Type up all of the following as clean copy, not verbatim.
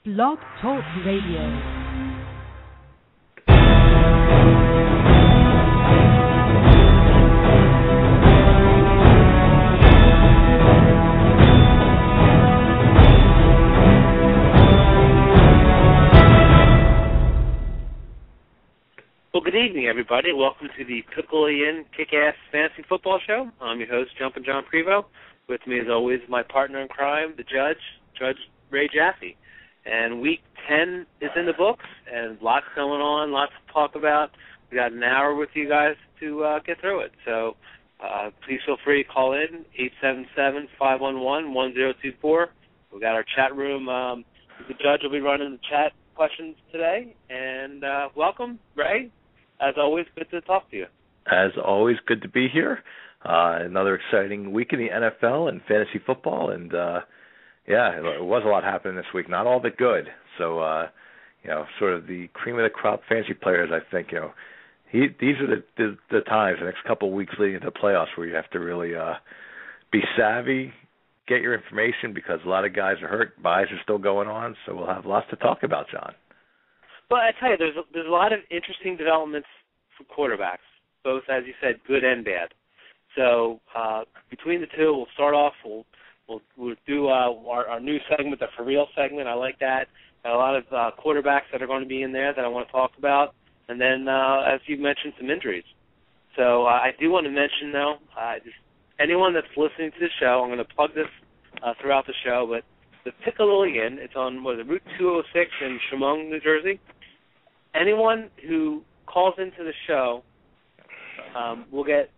Blog Talk Radio. Well, good evening, everybody. Welcome to the Pickle In Kick-Ass Fantasy Football Show. I'm your host, Jumpin' John Prevost. With me, as always, my partner in crime, the Judge Ray Jaffe. And Week 10 is in the books, and lots going on, lots to talk about. We got an hour with you guys to get through it. So please feel free to call in, 877-511-1024. We got our chat room. The Judge will be running the chat questions today. And welcome, Ray. As always, good to talk to you. As always, good to be here. Another exciting week in the NFL and fantasy football, and it was a lot happening this week. Not all that good. So, sort of the cream of the crop fantasy players. I think these are the times, the next couple of weeks leading into the playoffs, where you have to really be savvy, get your information, because a lot of guys are hurt. Buys are still going on, so we'll have lots to talk about, John. Well, I tell you, there's a lot of interesting developments for quarterbacks, both, as you said, good and bad. So between the two, we'll start off. We'll do our new segment, the For Real segment. I like that. Got a lot of quarterbacks that are going to be in there that I want to talk about. And then, as you mentioned, some injuries. So I do want to mention, though, just anyone that's listening to the show, I'm going to plug this throughout the show, but the Piccadilly Inn, it's on Route 206 in Chemung, New Jersey. Anyone who calls into the show will get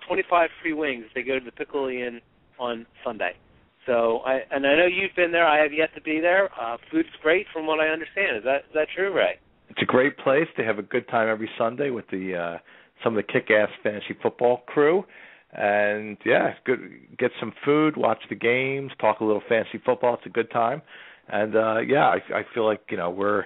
25 free wings if they go to the Piccadilly Inn on Sunday. So, I know you've been there. I have yet to be there. Food's great, from what I understand. Is that true, Ray? It's a great place. They have a good time every Sunday with some of the kick-ass fantasy football crew. And, it's good. Get some food, watch the games, talk a little fantasy football. It's a good time. And, I feel like, we're,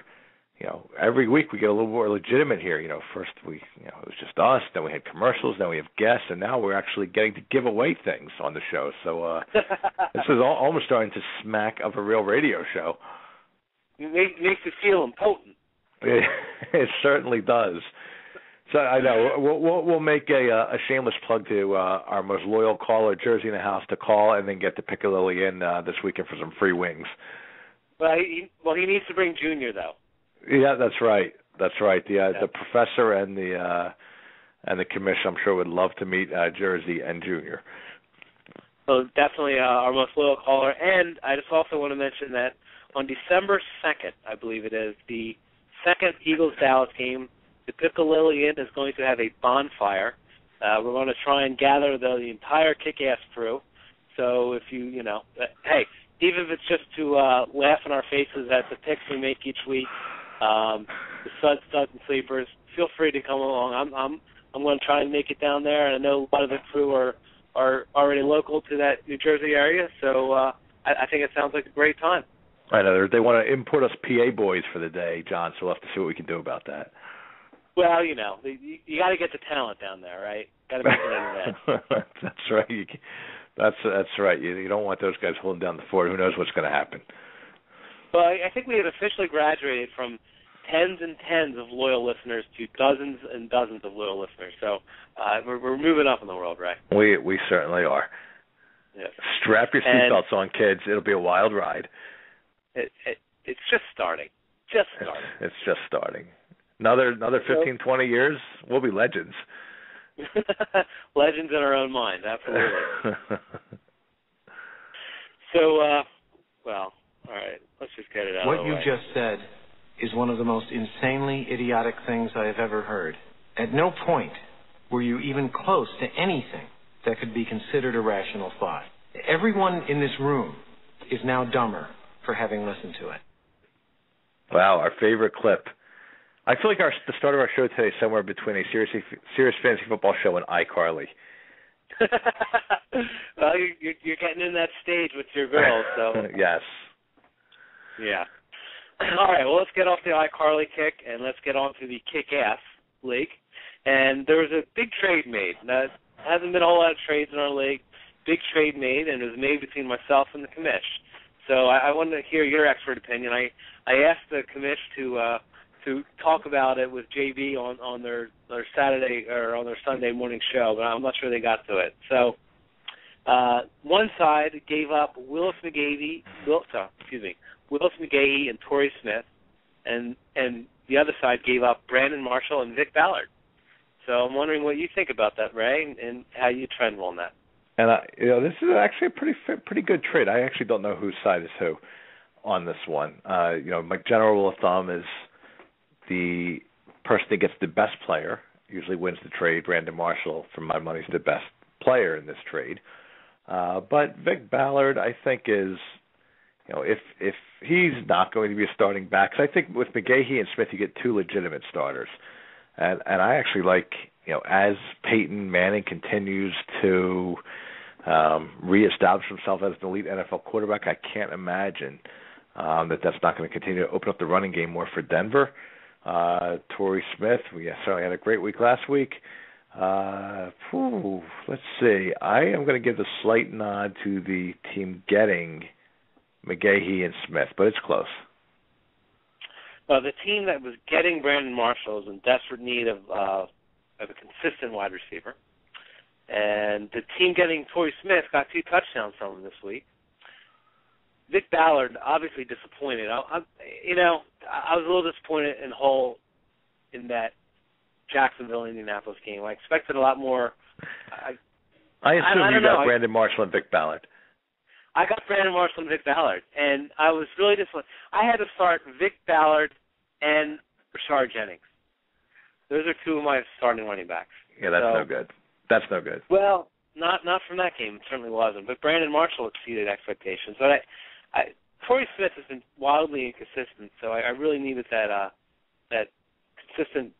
every week we get a little more legitimate here. First it was just us, then we had commercials, then we have guests, and now we're actually getting to give away things on the show. So this is almost starting to smack of a real radio show. It makes you feel impotent. It certainly does. So I know we'll make a shameless plug to our most loyal caller, Jersey in the House, to call and then get the Piccadilly in this weekend for some free wings. Well, he needs to bring Junior, though. Yeah, that's right. The professor and the commission, I'm sure, would love to meet Jersey and Junior. So definitely our most loyal caller. And I just also want to mention that on December 2nd, I believe it is, the second Eagles-Dallas game, the Piccadilly Inn is going to have a bonfire. We're going to try and gather the entire kick-ass crew. So if you hey, even if it's just to laugh in our faces at the picks we make each week, the studs and sleepers, feel free to come along. I'm going to try and make it down there, and I know a lot of the crew are already local to that New Jersey area, so I think it sounds like a great time. I know they want to import us PA boys for the day, John. So we'll have to see what we can do about that. Well, you got to get the talent down there, right? Got to make it into that. That's right. That's right. You don't want those guys holding down the fort. Who knows what's going to happen? Well, I think we have officially graduated from tens and tens of loyal listeners to dozens and dozens of loyal listeners. So we're moving up in the world, right? We certainly are. Yes. Strap your seatbelts on, kids. It'll be a wild ride. It's just starting. It's just starting. Another 15, 20 years, we'll be legends. Legends in our own mind, absolutely. So, all right, let's just get it out of the way. What you just said is one of the most insanely idiotic things I have ever heard. At no point were you even close to anything that could be considered a rational thought. Everyone in this room is now dumber for having listened to it. Wow, our favorite clip. I feel like the start of our show today is somewhere between a serious fantasy football show and iCarly. Well, you're getting in that stage with your girls, so. Yes. Yeah. All right, well, let's get off the iCarly kick, and let's get on to the Kick-Ass League. And there was a big trade made. Now, there hasn't been a whole lot of trades in our league. Big trade made, and it was made between myself and the commish. So I wanted to hear your expert opinion. I asked the commish to talk about it with JB on their Saturday or on their Sunday morning show, but I'm not sure they got to it. So one side gave up Willis McGahee and Torrey Smith, and the other side gave up Brandon Marshall and Vic Ballard. So I'm wondering what you think about that, Ray, and how you trend on that. And this is actually a pretty good trade. I actually don't know whose side is who on this one. My general rule of thumb is the person that gets the best player usually wins the trade. Brandon Marshall, for my money, is the best player in this trade. But Vic Ballard, I think, is, if he's not going to be a starting back, because I think with McGahee and Smith, you get two legitimate starters. And I actually like, as Peyton Manning continues to reestablish himself as an elite NFL quarterback, I can't imagine that's not going to continue to open up the running game more for Denver. Torrey Smith, we certainly had a great week last week. Let's see. I am going to give a slight nod to the team getting McGahee and Smith, but it's close. The team that was getting Brandon Marshall is in desperate need of a consistent wide receiver. And the team getting Torrey Smith got 2 touchdowns from him this week. Vic Ballard, obviously disappointed. I was a little disappointed in that Jacksonville-Indianapolis game. I expected a lot more. I assume you got Brandon Marshall and Vic Ballard. I got Brandon Marshall and Vic Ballard, and I was really disappointed. I had to start Vic Ballard and Rashard Jennings. Those are 2 of my starting running backs. Yeah, that's no good. That's no good. Well, not from that game. It certainly wasn't. But Brandon Marshall exceeded expectations. But Torrey Smith has been wildly inconsistent, so I really needed that consistent,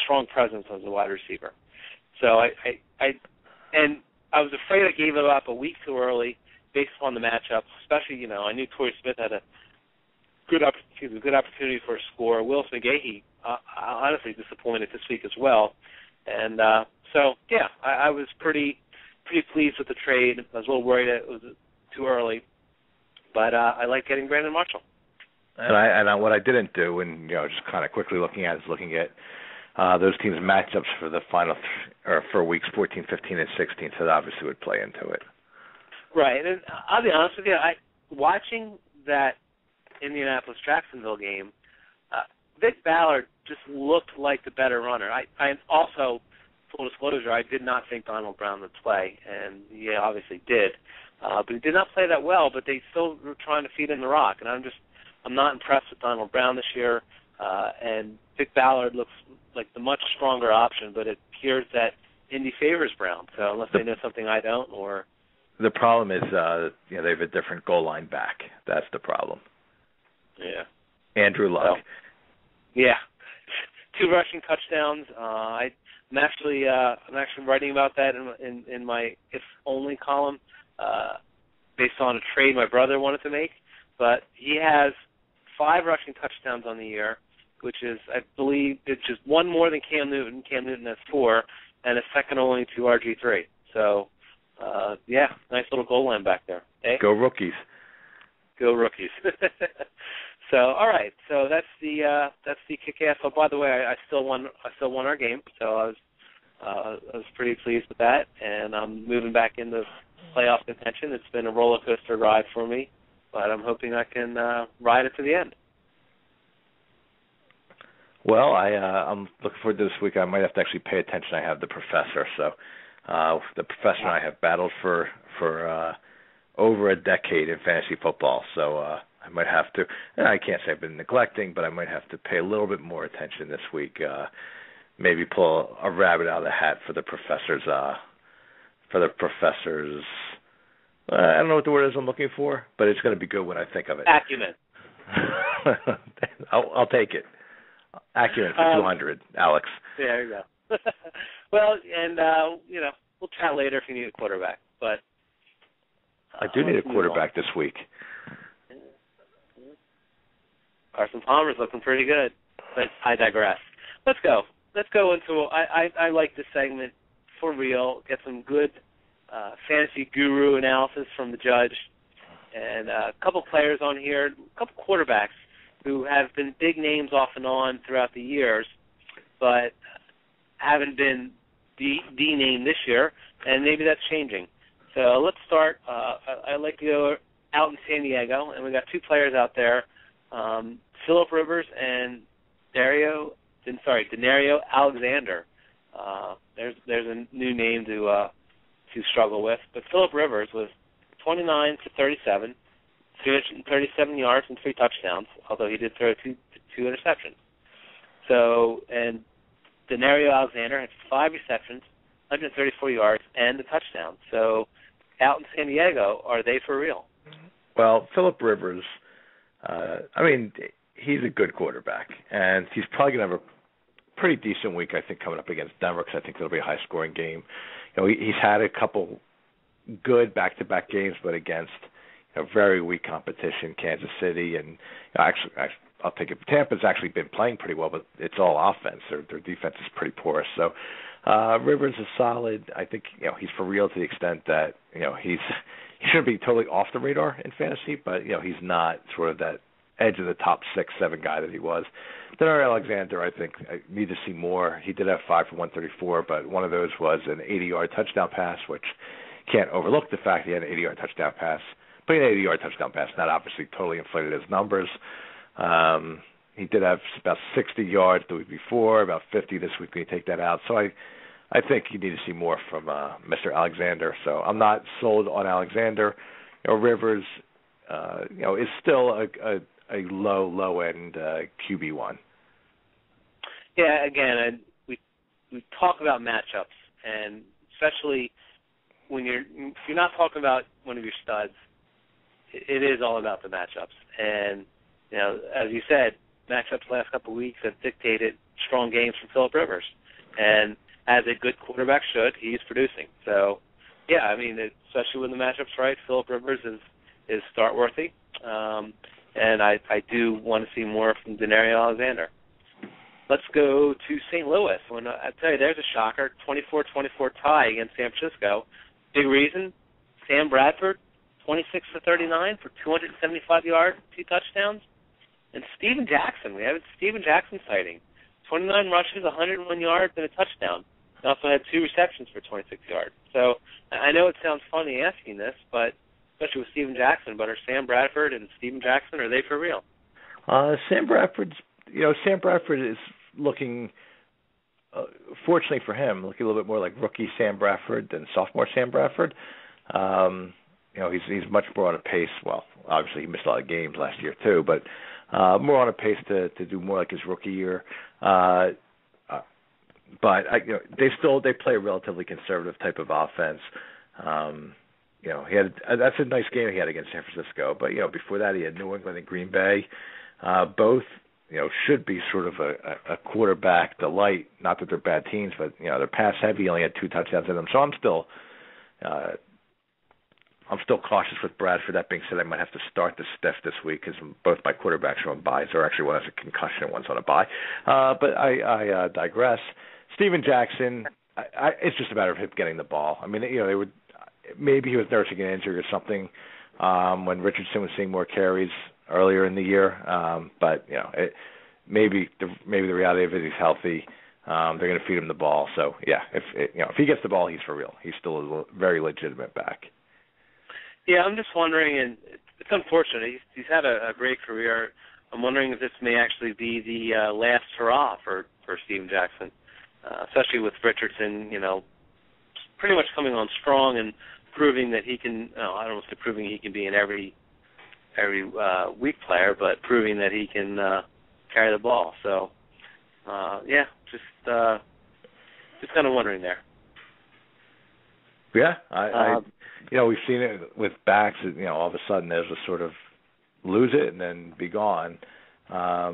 strong presence as a wide receiver. So I was afraid I gave it up a week too early based upon the matchup. Especially, I knew Torrey Smith had a good opportunity for a score. Willis McGahee, honestly disappointed this week as well. And I was pretty pleased with the trade. I was a little worried that it was too early, but I like getting Brandon Marshall. And what I didn't do, and just kind of quickly looking at those teams' matchups for the final or for weeks 14, 15, and 16. So that obviously would play into it. Right, and I'll be honest with you, watching that Indianapolis-Jacksonville game, Vic Ballard just looked like the better runner. I also, full disclosure, I did not think Donald Brown would play, and he obviously did. But he did not play that well, but they still were trying to feed him the rock. And I'm not impressed with Donald Brown this year. And Vic Ballard looks like the much stronger option, but it appears that Indy favors Brown. So unless they know something I don't, or the problem is they have a different goal line back. That's the problem. Yeah. Andrew Luck. Well, yeah. 2 rushing touchdowns. I'm actually writing about that in my if only column, based on a trade my brother wanted to make. But he has 5 rushing touchdowns on the year, which is, I believe, it's just 1 more than Cam Newton. Cam Newton has 4, and a second only to RG3. So, nice little goal line back there. Eh? Go Rookies. Go Rookies. So, all right. So that's the kick-ass. Oh, by the way, I still won our game. So I was pretty pleased with that, and I'm moving back into playoff contention. It's been a roller coaster ride for me, but I'm hoping I can ride it to the end. Well, I'm looking forward to this week. I might have to actually pay attention. I have the professor, so the professor and I have battled for over a decade in fantasy football. So I might have to. I can't say I've been neglecting, but I might have to pay a little bit more attention this week. Maybe pull a rabbit out of the hat for the professor's. I don't know what the word is I'm looking for, but it's going to be good when I think of it. Acumen. I'll take it. Acumen for 200, Alex. Yeah, there you go. Well, and we'll chat later if you need a quarterback. But I do need a quarterback this week. Carson Palmer's looking pretty good, but I digress. Let's go into. I like this segment for real. Get some good fantasy guru analysis from the judge, and a couple players on here, a couple quarterbacks who have been big names off and on throughout the years, but haven't been the name this year, and maybe that's changing. So let's start. I'd like to go out in San Diego, and we got two players out there, Philip Rivers and Denario Alexander. There's a new name to struggle with, but Philip Rivers was 29 for 37, 337 yards and 3 touchdowns, although he did throw two interceptions. So, and Denario Alexander had 5 receptions, 134 yards, and a touchdown. So, out in San Diego, are they for real? Well, Philip Rivers, he's a good quarterback, and he's probably going to have a pretty decent week, I think, coming up against Denver, because I think it'll be a high-scoring game. He's had a couple good back-to-back games, but against very weak competition, Kansas City, and actually, I'll take it. Tampa's actually been playing pretty well, but it's all offense. Their defense is pretty porous. So Rivers is solid. I think he's for real to the extent that he shouldn't be totally off the radar in fantasy, but he's not sort of that edge of the top 6-7 guy that he was. Denario Alexander, I think, I need to see more. He did have 5 for 134, but one of those was an 80-yard touchdown pass, which can't overlook the fact he had an 80-yard touchdown pass. But an 80-yard touchdown pass, not obviously totally inflated his numbers. He did have about 60 yards the week before, about 50 this week when you take that out. So I think you need to see more from Mr. Alexander. So I'm not sold on Alexander. Rivers, is still a low end QB1. Yeah, again, we talk about matchups, and especially when if you're not talking about one of your studs, it is all about the matchups. And as you said, matchups the last couple of weeks have dictated strong games from Philip Rivers, and as a good quarterback should, he's producing. So, yeah, especially when the matchup's right, Philip Rivers is start worthy. And I do want to see more from Denario Alexander. Let's go to St. Louis. I tell you, there's a shocker, 24-24 tie against San Francisco. Big reason, Sam Bradford, 26 for 39 for 275 yards, 2 touchdowns. And Steven Jackson, we have a Steven Jackson sighting, 29 rushes, 101 yards, and a touchdown. He also had 2 receptions for 26 yards. So I know it sounds funny asking this, but especially with Steven Jackson, but are Sam Bradford and Steven Jackson, are they for real? Sam Bradford is looking, fortunately for him, looking a little bit more like rookie Sam Bradford than sophomore Sam Bradford. He's much more on a pace. Well, obviously he missed a lot of games last year too, but more on a pace to do more like his rookie year. But they play a relatively conservative type of offense. That's a nice game he had against San Francisco. But before that he had New England and Green Bay. Both should be sort of a quarterback delight. Not that they're bad teams, but they're pass heavy. He only had 2 touchdowns in them. So I'm still cautious with Bradford. That being said, I might have to start the stiff this week because both my quarterbacks are on buys, or actually one has a concussion and one's on a bye. But I digress. Steven Jackson, it's just a matter of him getting the ball. They would maybe he was nursing an injury or something when Richardson was seeing more carries earlier in the year. But maybe the reality of it, he's healthy. They're going to feed him the ball. So yeah, if he gets the ball, he's for real. He's still a very legitimate back. Yeah, I'm just wondering, and it's unfortunate. He's had a great career. I'm wondering if this may actually be the last hurrah for Steven Jackson, especially with Richardson, pretty much coming on strong and proving that he can. I don't want to say proving he can be an every week player, but proving that he can carry the ball. So, yeah, just kind of wondering there. Yeah, I we've seen it with backs. All of a sudden there's a sort of lose it and then be gone. I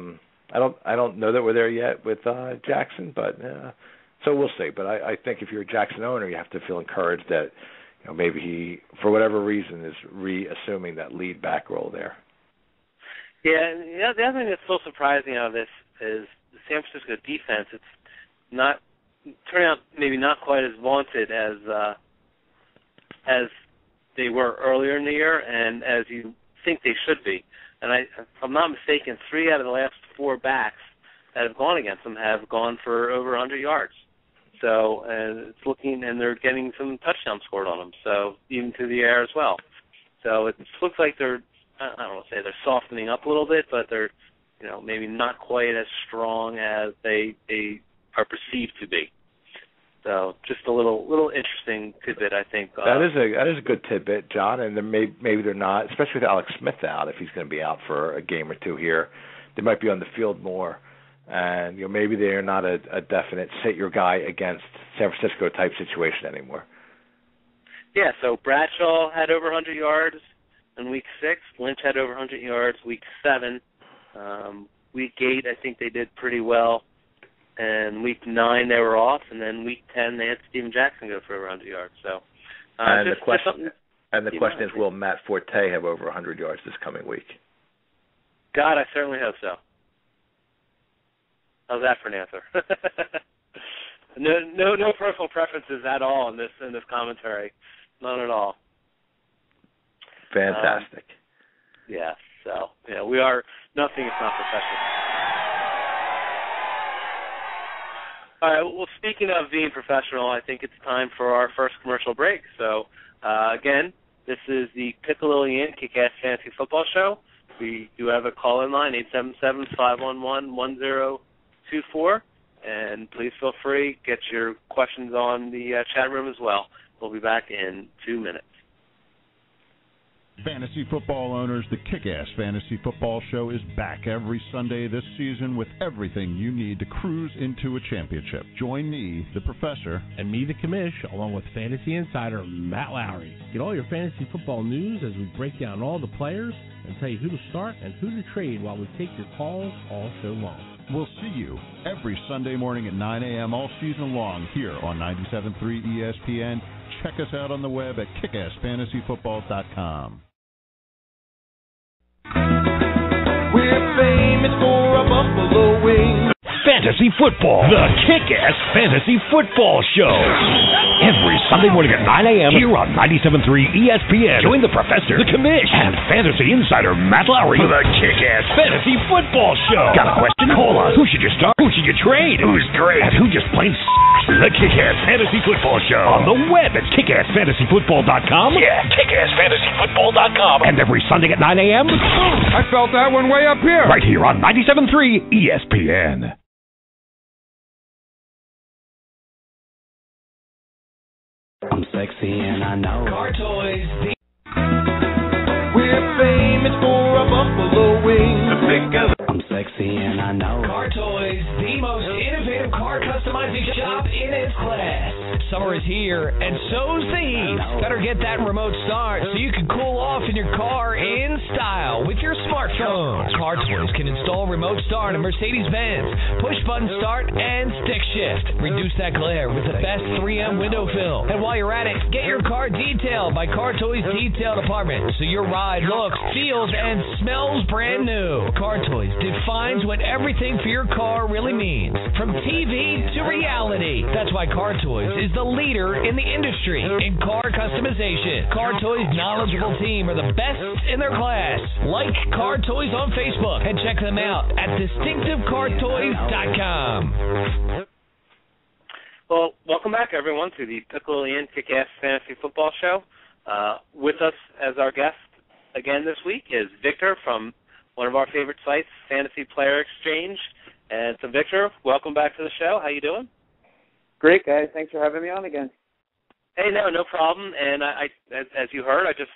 don't know that we're there yet with Jackson, but so we'll see. But I think if you're a Jackson owner, you have to feel encouraged that maybe he, for whatever reason, is reassuming that lead back role there. Yeah, and the other thing that's so surprising out of this is the San Francisco defense. It's not turning out maybe not quite as vaunted as they were earlier in the year, and as you think they should be. And if I'm not mistaken, 3 out of the last 4 backs that have gone against them have gone for over 100 yards. So, and it's looking, and they're getting some touchdowns scored on them, so even through the air as well. So it looks like they're, I don't want to say they're softening up a little bit, but they're, maybe not quite as strong as they are perceived to be. So just a little interesting tidbit, I think. That is a good tidbit, John, and then maybe they're not, especially with Alex Smith out. If he's going to be out for a game or two here, they might be on the field more, and maybe they are not a definite sit your guy against San Francisco type situation anymore. Yeah. So Bradshaw had over 100 yards in week 6. Lynch had over 100 yards week 7. Week 8, I think they did pretty well. And week 9 they were off, and then week 10 they had Steven Jackson go for over 100 yards. So, the question is, will Matt Forte have over 100 yards this coming week? God, I certainly hope so. How's that for an answer? No personal preferences at all in this commentary, none at all. Fantastic. Yeah. So we are nothing if not professional. All right, well, speaking of being professional, I think it's time for our first commercial break. So, again, this is the Piccalilli Inn Kick-Ass Fantasy Football Show. We do have a call-in line, 877-511-1024. And please feel free, get your questions on the chat room as well. We'll be back in 2 minutes. Fantasy football owners, the Kick-Ass Fantasy Football Show is back every Sunday this season with everything you need to cruise into a championship. Join me, the professor, and me, the commish, along with fantasy insider Matt Lowry. Get all your fantasy football news as we break down all the players and tell you who to start and who to trade while we take your calls all show long. We'll see you every Sunday morning at 9 a.m. all season long here on 97.3 ESPN. Check us out on the web at kickassfantasyfootball.com. We're famous for a buffalo wing. Fantasy football, the Kick-Ass Fantasy Football Show. Every Sunday morning at 9 a.m. here on 97.3 ESPN. Join the professor, the commish, and fantasy insider Matt Lowry for the Kick-Ass Fantasy Football Show. Got a question? Call us. Who should you start? Who should you trade? Who's great? And who just plain The Kick-Ass Fantasy Football Show. On the web at kickassfantasyfootball.com. Yeah, kickassfantasyfootball.com. And every Sunday at 9 a.m. I felt that one way up here. Right here on 97.3 ESPN. I'm sexy and I know. Car Toys. We're famous for a buffalo wing. I'm sexy and I know. Car Toys, the most innovative car customizing shop in its class. Summer is here, and so's the heat. Better get that remote start so you can cool off in your car in style with your smartphone. Car Toys can install remote start on Mercedes-Benz, push-button start, and stick shift. Reduce that glare with the best 3M window fill. And while you're at it, get your car detailed by Car Toys Detail Department so your ride looks, feels, and smells brand new. Car Toys defines what everything for your car really means, from TV to reality. That's why Car Toys is the leader in the industry in car customization. Car Toys' knowledgeable team are the best in their class. Like Car Toys on Facebook and check them out at distinctivecartoys.com. Well, welcome back, everyone, to the Piccalilli Inn Kick-Ass Fantasy Football Show. With us as our guest again this week is Victor from one of our favorite sites, Fantasy Player Exchange. And so, Victor, welcome back to the show. How you doing? Great, guys. Thanks for having me on again. Hey, no problem. And I as you heard, I just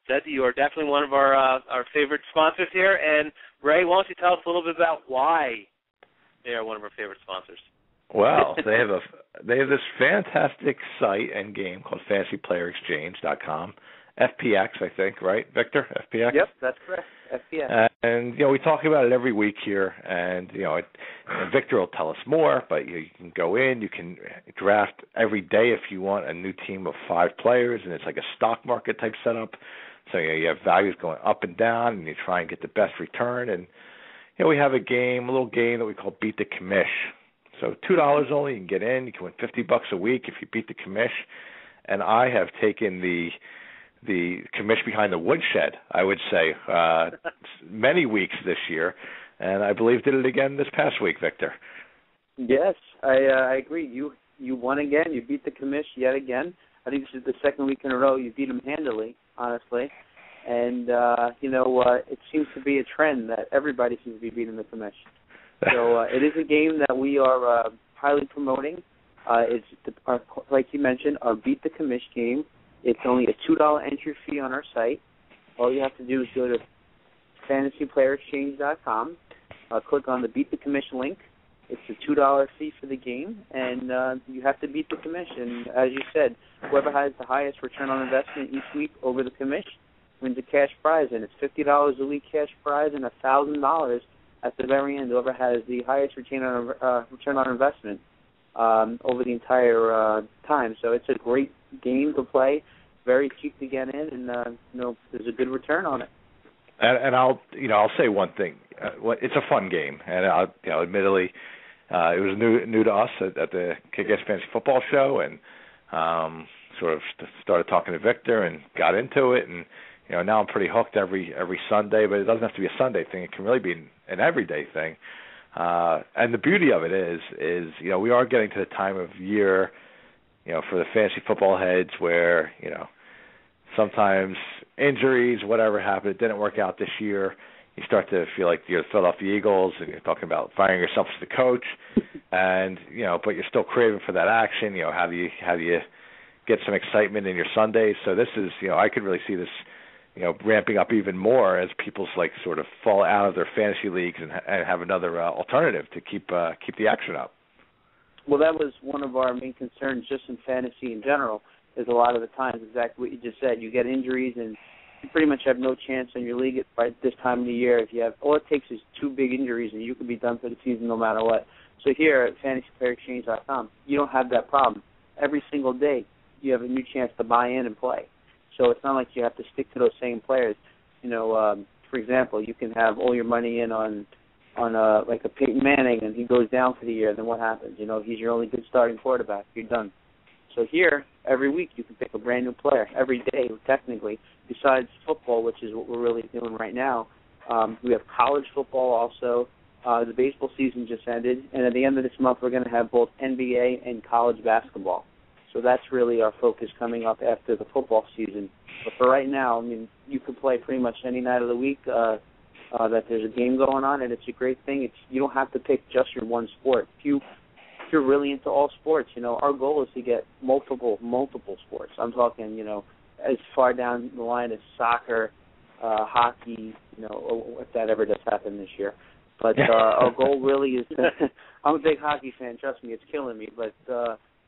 said that you are definitely one of our favorite sponsors here. And Ray, why don't you tell us a little bit about why they are one of our favorite sponsors? Well, they have this fantastic site and game called FantasyPlayerExchange.com. FPX, I think, right, Victor? FPX? Yep, that's correct. FPX. And we talk about it every week here, and Victor will tell us more, but you can go in, you can draft every day if you want a new team of 5 players, and it's like a stock market type setup. So you have values going up and down, and you try and get the best return. And we have a little game that we call Beat the Commish. So $2 only, you can get in. You can win $50 a week if you beat the commish. And I have taken the the commish behind the woodshed, I would say, many weeks this year, and I believe did it again this past week, Victor. Yes, I agree. You won again. You beat the commish yet again. I think this is the second week in a row you beat them handily, honestly. And, it seems to be a trend that everybody seems to be beating the commish. So it is a game that we are highly promoting. It's, like you mentioned, our Beat the Commish game. It's only a $2 entry fee on our site. All you have to do is go to fantasyplayerexchange.com, click on the Beat the Commish link. It's a $2 fee for the game, and you have to beat the commish. And as you said, whoever has the highest return on investment each week over the commish wins a cash prize, and it's $50 a week cash prize and $1,000 at the very end. Whoever has the highest return on investment over the entire time. So it's a great game to play, very cheap to get in, and there's a good return on it. And I'll say one thing. It's a fun game, and admittedly, it was new to us at the Kick-Ass Fantasy Football Show, and sort of started talking to Victor and got into it, and now I'm pretty hooked every Sunday. But it doesn't have to be a Sunday thing; it can really be an everyday thing. And the beauty of it is we are getting to the time of year, for the fantasy football heads where sometimes injuries, whatever happened, it didn't work out this year. You start to feel like you're the Philadelphia Eagles, and you're talking about firing yourself as the coach, and but you're still craving for that action. How do you get some excitement in your Sundays? So this is, I could really see this, ramping up even more as people sort of fall out of their fantasy leagues and have another alternative to keep the action up. Well, that was one of our main concerns just in fantasy in general. Is a lot of the times exactly what you just said. You get injuries and you pretty much have no chance in your league at this time of the year. If you have, all it takes is 2 big injuries and you can be done for the season no matter what. So here at fantasyplayerexchange.com, you don't have that problem. Every single day you have a new chance to buy in and play. So it's not like you have to stick to those same players. For example, you can have all your money in on like a Peyton Manning, and he goes down for the year. Then what happens? He's your only good starting quarterback. You're done. So here, every week you can pick a brand new player. Every day, technically, besides football, which is what we're really doing right now. We have college football also. The baseball season just ended. And at the end of this month, we're going to have both NBA and college basketball. So that's really our focus coming up after the football season. But for right now, you can play pretty much any night of the week that there's a game going on, and it's a great thing. You don't have to pick just your one sport. If you're really into all sports, our goal is to get multiple sports. I'm talking, as far down the line as soccer, hockey, if that ever does happen this year. But our goal really is I'm a big hockey fan, trust me, it's killing me, but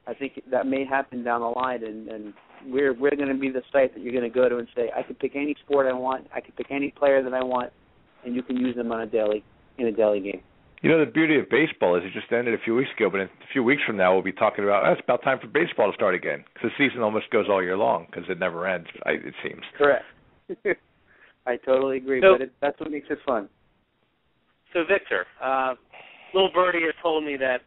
I think that may happen down the line, and we're going to be the site that you're going to go to and say, I can pick any sport I want, I can pick any player that I want, and you can use them in a daily game. The beauty of baseball is it just ended a few weeks ago, but in a few weeks from now we'll be talking about, it's about time for baseball to start again, because the season almost goes all year long because it never ends, it seems. Correct. I totally agree, but that's what makes it fun. So, Victor, Little Birdie has told me that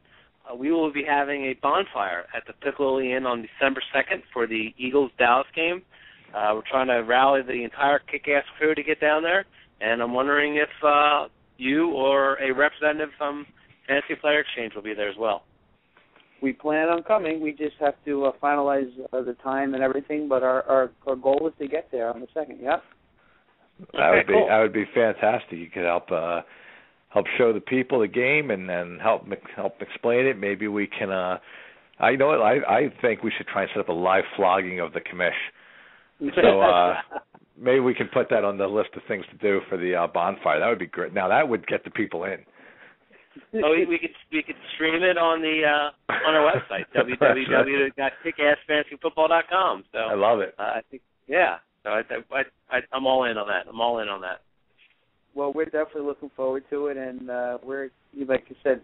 we will be having a bonfire at the Piccolo Inn on December 2nd for the Eagles-Dallas game. We're trying to rally the entire kick-ass crew to get down there, and I'm wondering if you or a representative from Fantasy Player Exchange will be there as well. We plan on coming. We just have to finalize the time and everything, but our goal is to get there on the 2nd, yeah? That would be fantastic. You could help show the people the game and help explain it. Maybe we can I think we should try and set up a live flogging of the commish. So maybe we can put that on the list of things to do for the bonfire. That would be great. Now that would get the people in. Oh, we could stream it on our website www.kickassfantasyfootball.com. So I love it. I think So I'm all in on that. Well, we're definitely looking forward to it, and we're, like you said,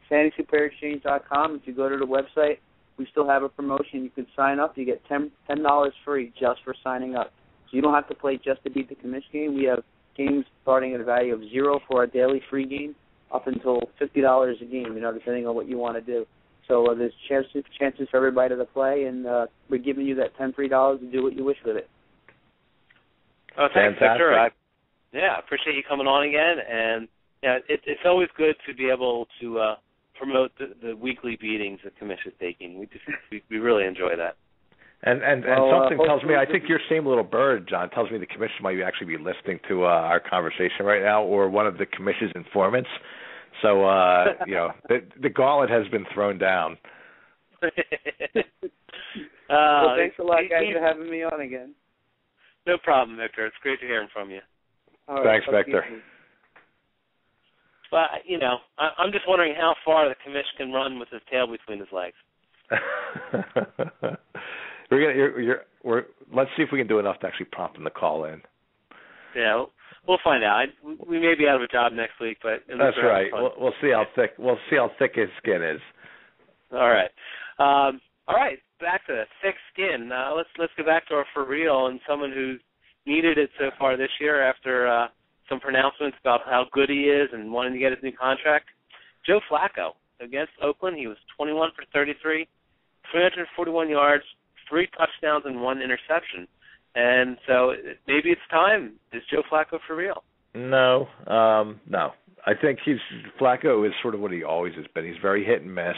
fantasyplayerexchange.com. If you go to the website, we still have a promotion. You can sign up. You get $10 free just for signing up. So you don't have to play just to beat the commish game. We have games starting at a value of $0 for our daily free game up until $50 a game, depending on what you want to do. So there's chances for everybody to play, and we're giving you that $10 free to do what you wish with it. Oh, thanks, Fantastic. Victor. I appreciate you coming on again, and it's always good to be able to promote the weekly beatings that Commish is taking. We really enjoy that. And something tells me, I think your same little bird, John, tells me the commission might actually be listening to our conversation right now, or one of the commission's informants. So, the gauntlet has been thrown down. Well, thanks a lot, guys, for having me on again. No problem, Victor. It's great to hear from you. All right, thanks, Victor. But, I'm just wondering how far the commission can run with his tail between his legs. Let's see if we can do enough to actually prompt him to call in. Yeah, we'll find out. We may be out of a job next week, but that's right. We'll see how thick. We'll see how thick his skin is. All right. All right. Back to thick skin. Let's go back to our for real and someone who's needed it so far this year after some pronouncements about how good he is and wanting to get his new contract. Joe Flacco against Oakland. He was 21 for 33, 341 yards, 3 touchdowns, and 1 interception. And so maybe it's time. Is Joe Flacco for real? No. I think Flacco is sort of what he always has been. He's very hit and miss.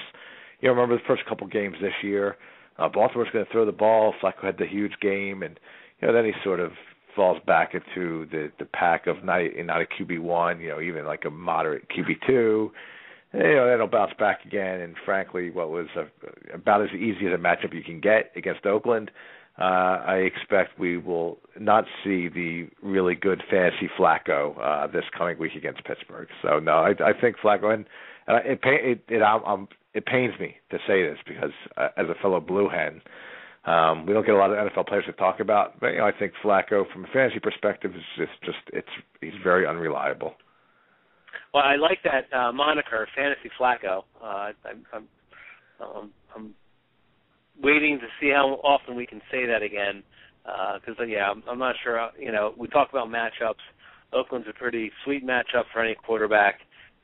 Remember the first couple games this year, Baltimore's going to throw the ball. Flacco had the huge game, and then he sort of falls back into the pack of not a QB1, even like a moderate QB2. Then he'll bounce back again, and frankly, what was about as easy as a matchup you can get against Oakland, I expect we will not see the really good fantasy Flacco this coming week against Pittsburgh. So no, I think Flacco, and it pains me to say this because as a fellow Blue Hen, we don't get a lot of NFL players to talk about, but I think Flacco, from a fantasy perspective, is he's very unreliable. Well, I like that moniker, Fantasy Flacco. I'm waiting to see how often we can say that again, because I'm not sure. We talk about matchups. Oakland's a pretty sweet matchup for any quarterback,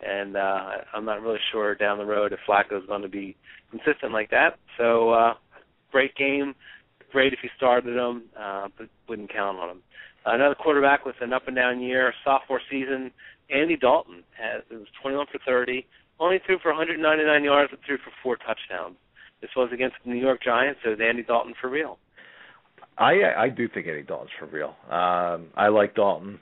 and I'm not really sure down the road if Flacco's going to be consistent like that. So great game, great if you started him, but wouldn't count on him. Another quarterback with an up and down year, sophomore season, Andy Dalton. It was 21 for 30, only threw for 199 yards, but threw for 4 touchdowns. This was against the New York Giants, so is Andy Dalton for real? I do think Andy Dalton's for real. I like Dalton.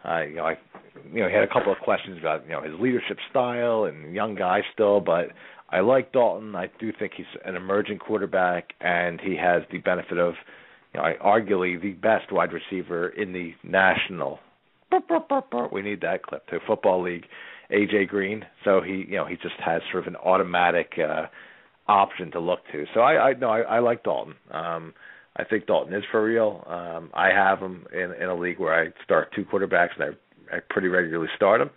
He had a couple of questions about his leadership style and young guy still, but I like Dalton. I do think he's an emerging quarterback, and he has the benefit of arguably the best wide receiver in the national. We need that clip too. Football League, AJ Green. So he just has sort of an automatic option to look to. So I like Dalton. I think Dalton is for real. I have him in a league where I start 2 quarterbacks, and I pretty regularly start him.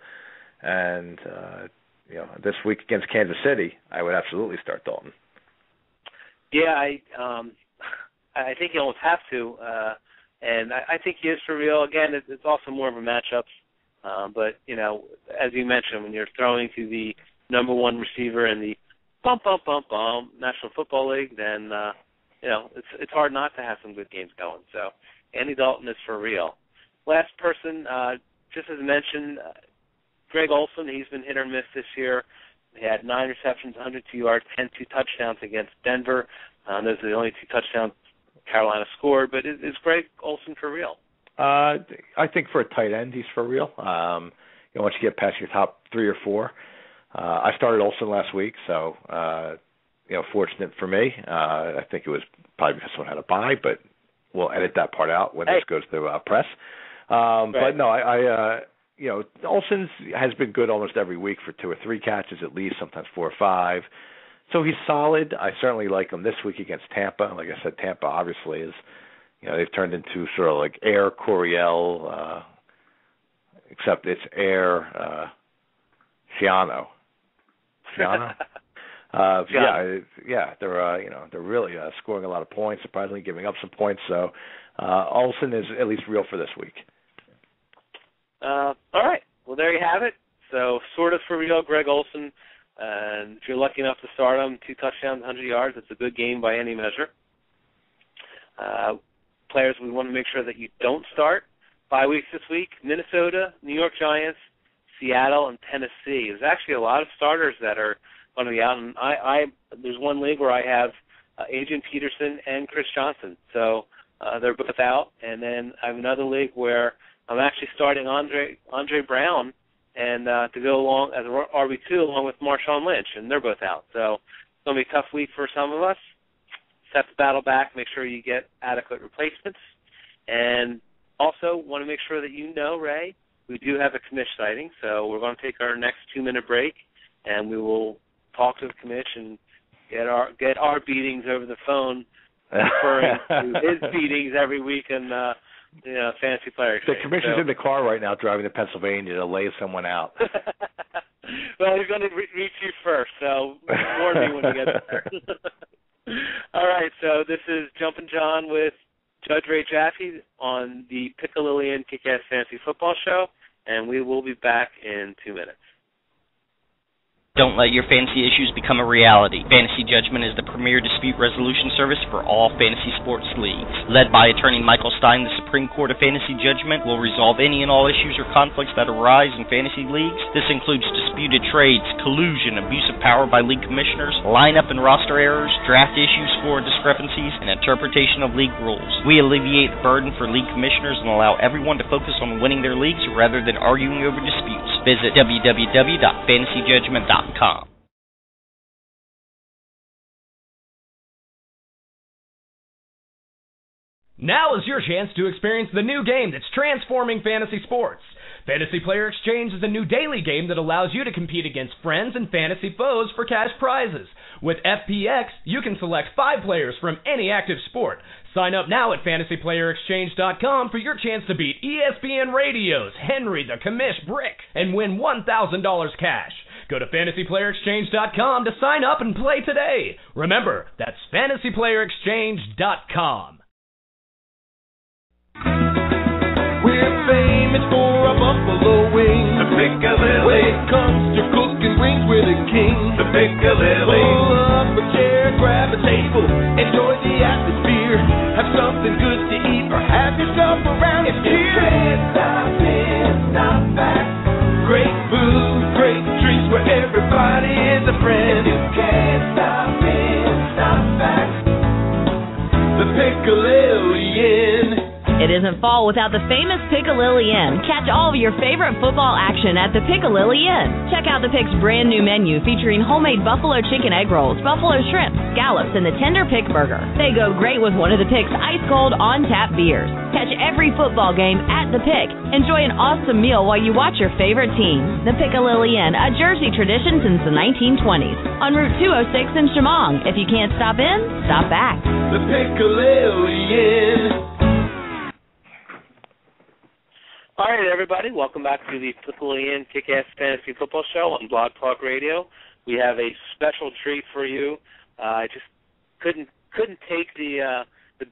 And this week against Kansas City, I would absolutely start Dalton. Yeah, I think you almost have to, and I think he is for real. Again, it's also more of a matchup. But as you mentioned, when you're throwing to the number 1 receiver in the National Football League, then it's hard not to have some good games going. So Andy Dalton is for real. Last person, just as mentioned, Greg Olsen. He's been hit or miss this year. He had 9 receptions, 102 yards, and 2 touchdowns against Denver. Those are the only 2 touchdowns Carolina scored. But is Greg Olsen for real? I think for a tight end, he's for real. Once you get past your top 3 or 4. I started Olsen last week, so fortunate for me. I think it was probably because someone had a bye, but we'll edit that part out when this goes to press. Right. But no, Olsen has been good almost every week for 2 or 3 catches at least, sometimes 4 or 5. So he's solid. I certainly like him this week against Tampa. Like I said, Tampa obviously is, they've turned into sort of like Air Coryell, except it's Air Shiano. Shiano? They're really scoring a lot of points, surprisingly giving up some points. So Olsen is at least real for this week. All right. Well, there you have it. So sort of for real, Greg Olsen. And if you're lucky enough to start him, 2 touchdowns, 100 yards, it's a good game by any measure. Players we want to make sure that you don't start. bye weeks this week: Minnesota, New York Giants, Seattle, and Tennessee. There's actually a lot of starters that are going to be out, and there's one league where I have Adrian Peterson and Chris Johnson, so they're both out. And then I have another league where I'm actually starting Andre Brown and to go along as RB2 along with Marshawn Lynch, and they're both out. So it's going to be a tough week for some of us. Set the battle back, make sure you get adequate replacements, and also want to make sure that you know, Ray, we do have a commish sighting, so we're going to take our next 2-minute break, and we will talk to the commish and get our beatings over the phone, referring to his beatings every week in Fantasy Player Exchange. The commission's in the car right now driving to Pennsylvania to lay someone out. Well, he's going to reach you first, so warn me when you get there. All right, so this is Jumpin' John with Judge Ray Jaffe on the Piccalillian Kick-Ass Fantasy Football Show, and we will be back in 2 minutes. Don't let your fantasy issues become a reality. Fantasy Judgment is the premier dispute resolution service for all fantasy sports leagues. Led by attorney Michael Stein, the Supreme Court of Fantasy Judgment will resolve any and all issues or conflicts that arise in fantasy leagues. This includes disputed trades, collusion, abuse of power by league commissioners, lineup and roster errors, draft issues, score discrepancies, and interpretation of league rules. We alleviate the burden for league commissioners and allow everyone to focus on winning their leagues rather than arguing over disputes. Visit www.fantasyjudgment.com. Now is your chance to experience the new game that's transforming fantasy sports. Fantasy Player Exchange is a new daily game that allows you to compete against friends and fantasy foes for cash prizes. With FPX, you can select 5 players from any active sport. Sign up now at fantasyplayerexchange.com for your chance to beat ESPN Radio's Henry the Commish Brick and win $1,000 cash. Go to fantasyplayerexchange.com to sign up and play today. Remember, that's fantasyplayerexchange.com. We're famous for our buffalo wings. The Piccalilli. When it comes to cooking wings, we're the king. The Piccalilli. Pull up a chair, grab a table, enjoy the atmosphere. Have something good to eat or have yourself around here. If you can't stop in, stop back. Great food, great treats where everybody is a friend. If you can't stop in, stop back. The Piccalillian. It isn't fall without the famous Piccalilli Inn. Catch all of your favorite football action at the Piccalilli Inn. Check out the Pick's brand new menu featuring homemade buffalo chicken egg rolls, buffalo shrimp, scallops, and the tender Pick burger. They go great with one of the Pick's ice-cold on-tap beers. Catch every football game at the Pick. Enjoy an awesome meal while you watch your favorite team. The Piccalilli Inn, a Jersey tradition since the 1920s. On Route 206 in Chemung. If you can't stop in, stop back. The Piccalilli Inn. All right, everybody, welcome back to the Piccalillian Kick-Ass Fantasy Football Show on Blog Talk Radio. We have a special treat for you. I just couldn't take the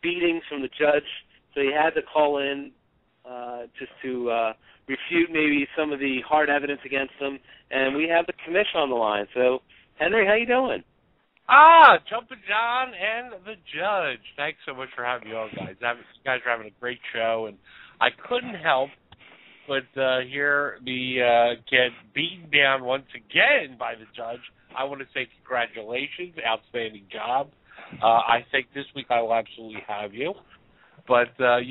beatings from the judge, so he had to call in just to refute maybe some of the hard evidence against him. And we have the commish on the line. So, Henry, how you doing? Jumpin' John and the judge. Thanks so much for having me on, guys. You guys are having a great show, and I couldn't help but hear the get beaten down once again by the judge. I want to say congratulations, outstanding job. I think this week I will absolutely have you. But I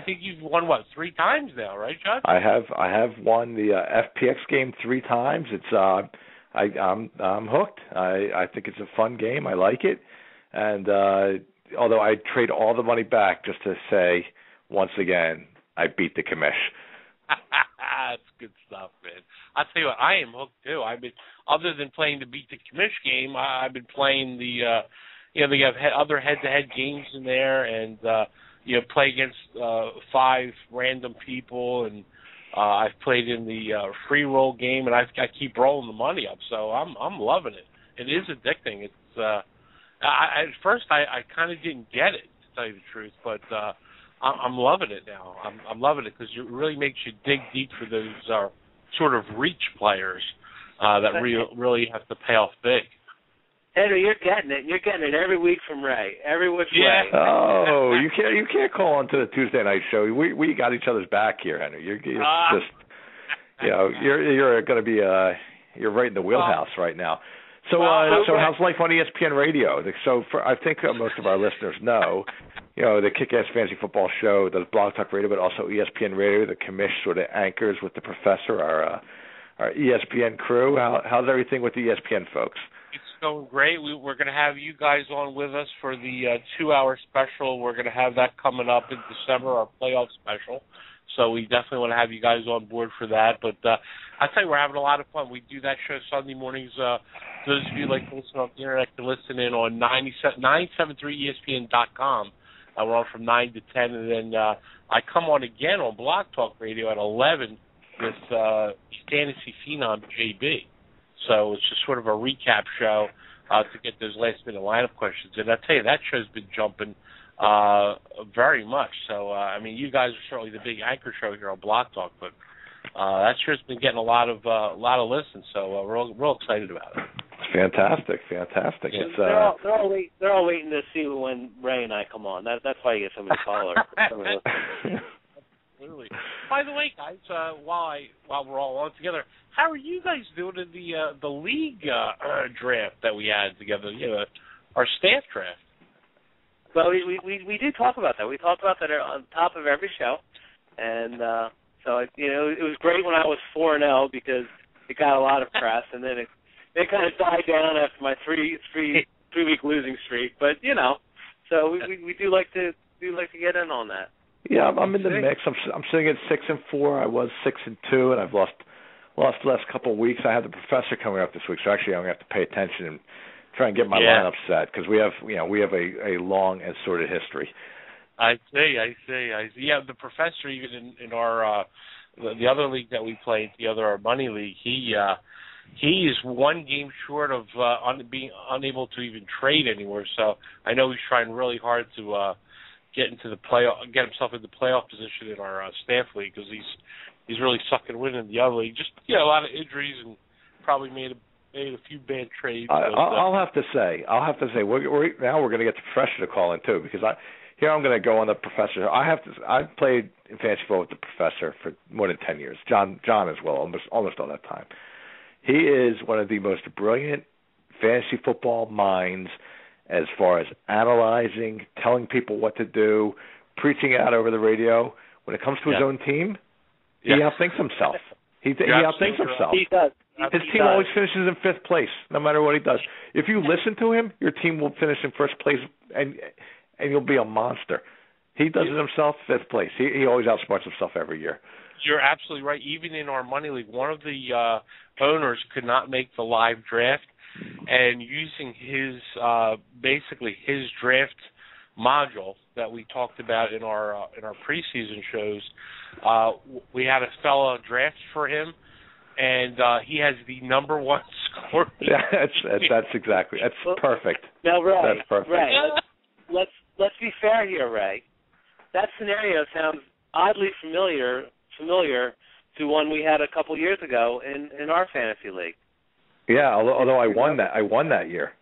think you've won 3 times now, right, Judge? I have won the FPX game 3 times. It's I'm hooked. I think it's a fun game. I like it, and although I trade all the money back just to say once again I beat the commish. That's good stuff, man. I'll tell you what, I am hooked too. Other than playing the beat the commish game, I've been playing the, they have other head-to-head games in there, and play against 5 random people, and I've played in the free roll game, and I keep rolling the money up, so I'm loving it. It is addicting. It's at first I kind of didn't get it, to tell you the truth, but I'm loving it now. I'm loving it because it really makes you dig deep for those sort of reach players that really have to pay off big. Henry, you're getting it. You're getting it every week from Ray. Every which way. Oh, you can't call on to the Tuesday night show. We got each other's back here, Henry. You're just, you're going to be you're right in the wheelhouse right now. So how's life on ESPN Radio? So I think most of our listeners know, the Kick-Ass Fantasy Football Show does Blog Talk Radio, but also ESPN Radio. The commish sort of anchors with the professor, our ESPN crew. How's everything with the ESPN folks? It's going great. We're going to have you guys on with us for the 2-hour special. We're going to have that coming up in December, our playoff special. So we definitely want to have you guys on board for that. But I tell you, we're having a lot of fun. We do that show Sunday mornings. Those of you like to listen on the internet can listen in on 973ESPN.com. We're on from 9 to 10. And then I come on again on Blog Talk Radio at 11 with Fantasy Phenom JB. So it's just sort of a recap show to get those last-minute lineup questions. And I tell you, that show's been jumping very much. So, you guys are certainly the big anchor show here on Blog Talk, but that show's been getting a lot of listens. So we're real excited about it. Fantastic. Yeah, they're all waiting to see when Ray and I come on. That's why you get so many callers. Absolutely. By the way, guys, while we're all on together, how are you guys doing in the league draft that we had together? Our staff draft. Well, we do talk about that. We talk about that on top of every show, and so it was great when I was 4-0 because it got a lot of press, and then it kind of died down after my three-week losing streak. But so we do like to get in on that. Yeah, I'm in the mix. I'm sitting at 6-4. I was 6-2, and I've lost the last couple of weeks. I had the professor coming up this week, so actually I'm going to have to pay attention and try and get my lineup set because we have a long and sordid history. I see. Yeah, the professor, even in our the other league that we played, our money league, he is one game short of being unable to even trade anywhere. So I know he's trying really hard to get himself into playoff position in our staff league because he's really sucking wind in the other league. Just a lot of injuries and probably made a few bad trades. I'll have to say, we're going to get the professor to call in too because I'm going to go on the professor. I've played in fantasy football with the professor for more than 10 years. John as well, almost all that time. He is one of the most brilliant fantasy football minds as far as analyzing, telling people what to do, preaching out over the radio. When it comes to his own team, he outthinks himself. He outthinks himself. He does. His team always finishes in 5th place, no matter what he does. If you listen to him, your team will finish in 1st place, and you'll be a monster. He does it himself, 5th place. He always outsmarts himself every year. You're absolutely right. Even in our money league, one of the owners could not make the live draft, and using his his draft module that we talked about in our preseason shows, we had a fellow draft for him, and he has the number 1 score. Yeah, that's perfect. Now, Ray, that's perfect. Ray, let's be fair here, Ray. That scenario sounds oddly familiar to one we had a couple years ago in our fantasy league. Yeah, although I won that year.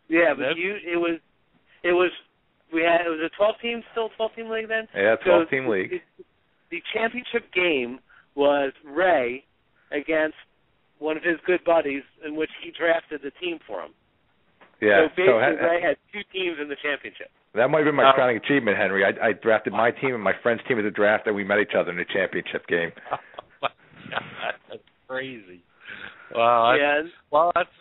Yeah, but it was a 12-team league then. Yeah, 12-team league. The championship game was Ray against one of his good buddies, in which he drafted the team for him. Yeah. So basically, Ray had 2 teams in the championship. That might have been my crowning achievement, Henry. I drafted my team and my friend's team at the draft, and we met each other in the championship game. Oh my God, that's crazy. Well, that's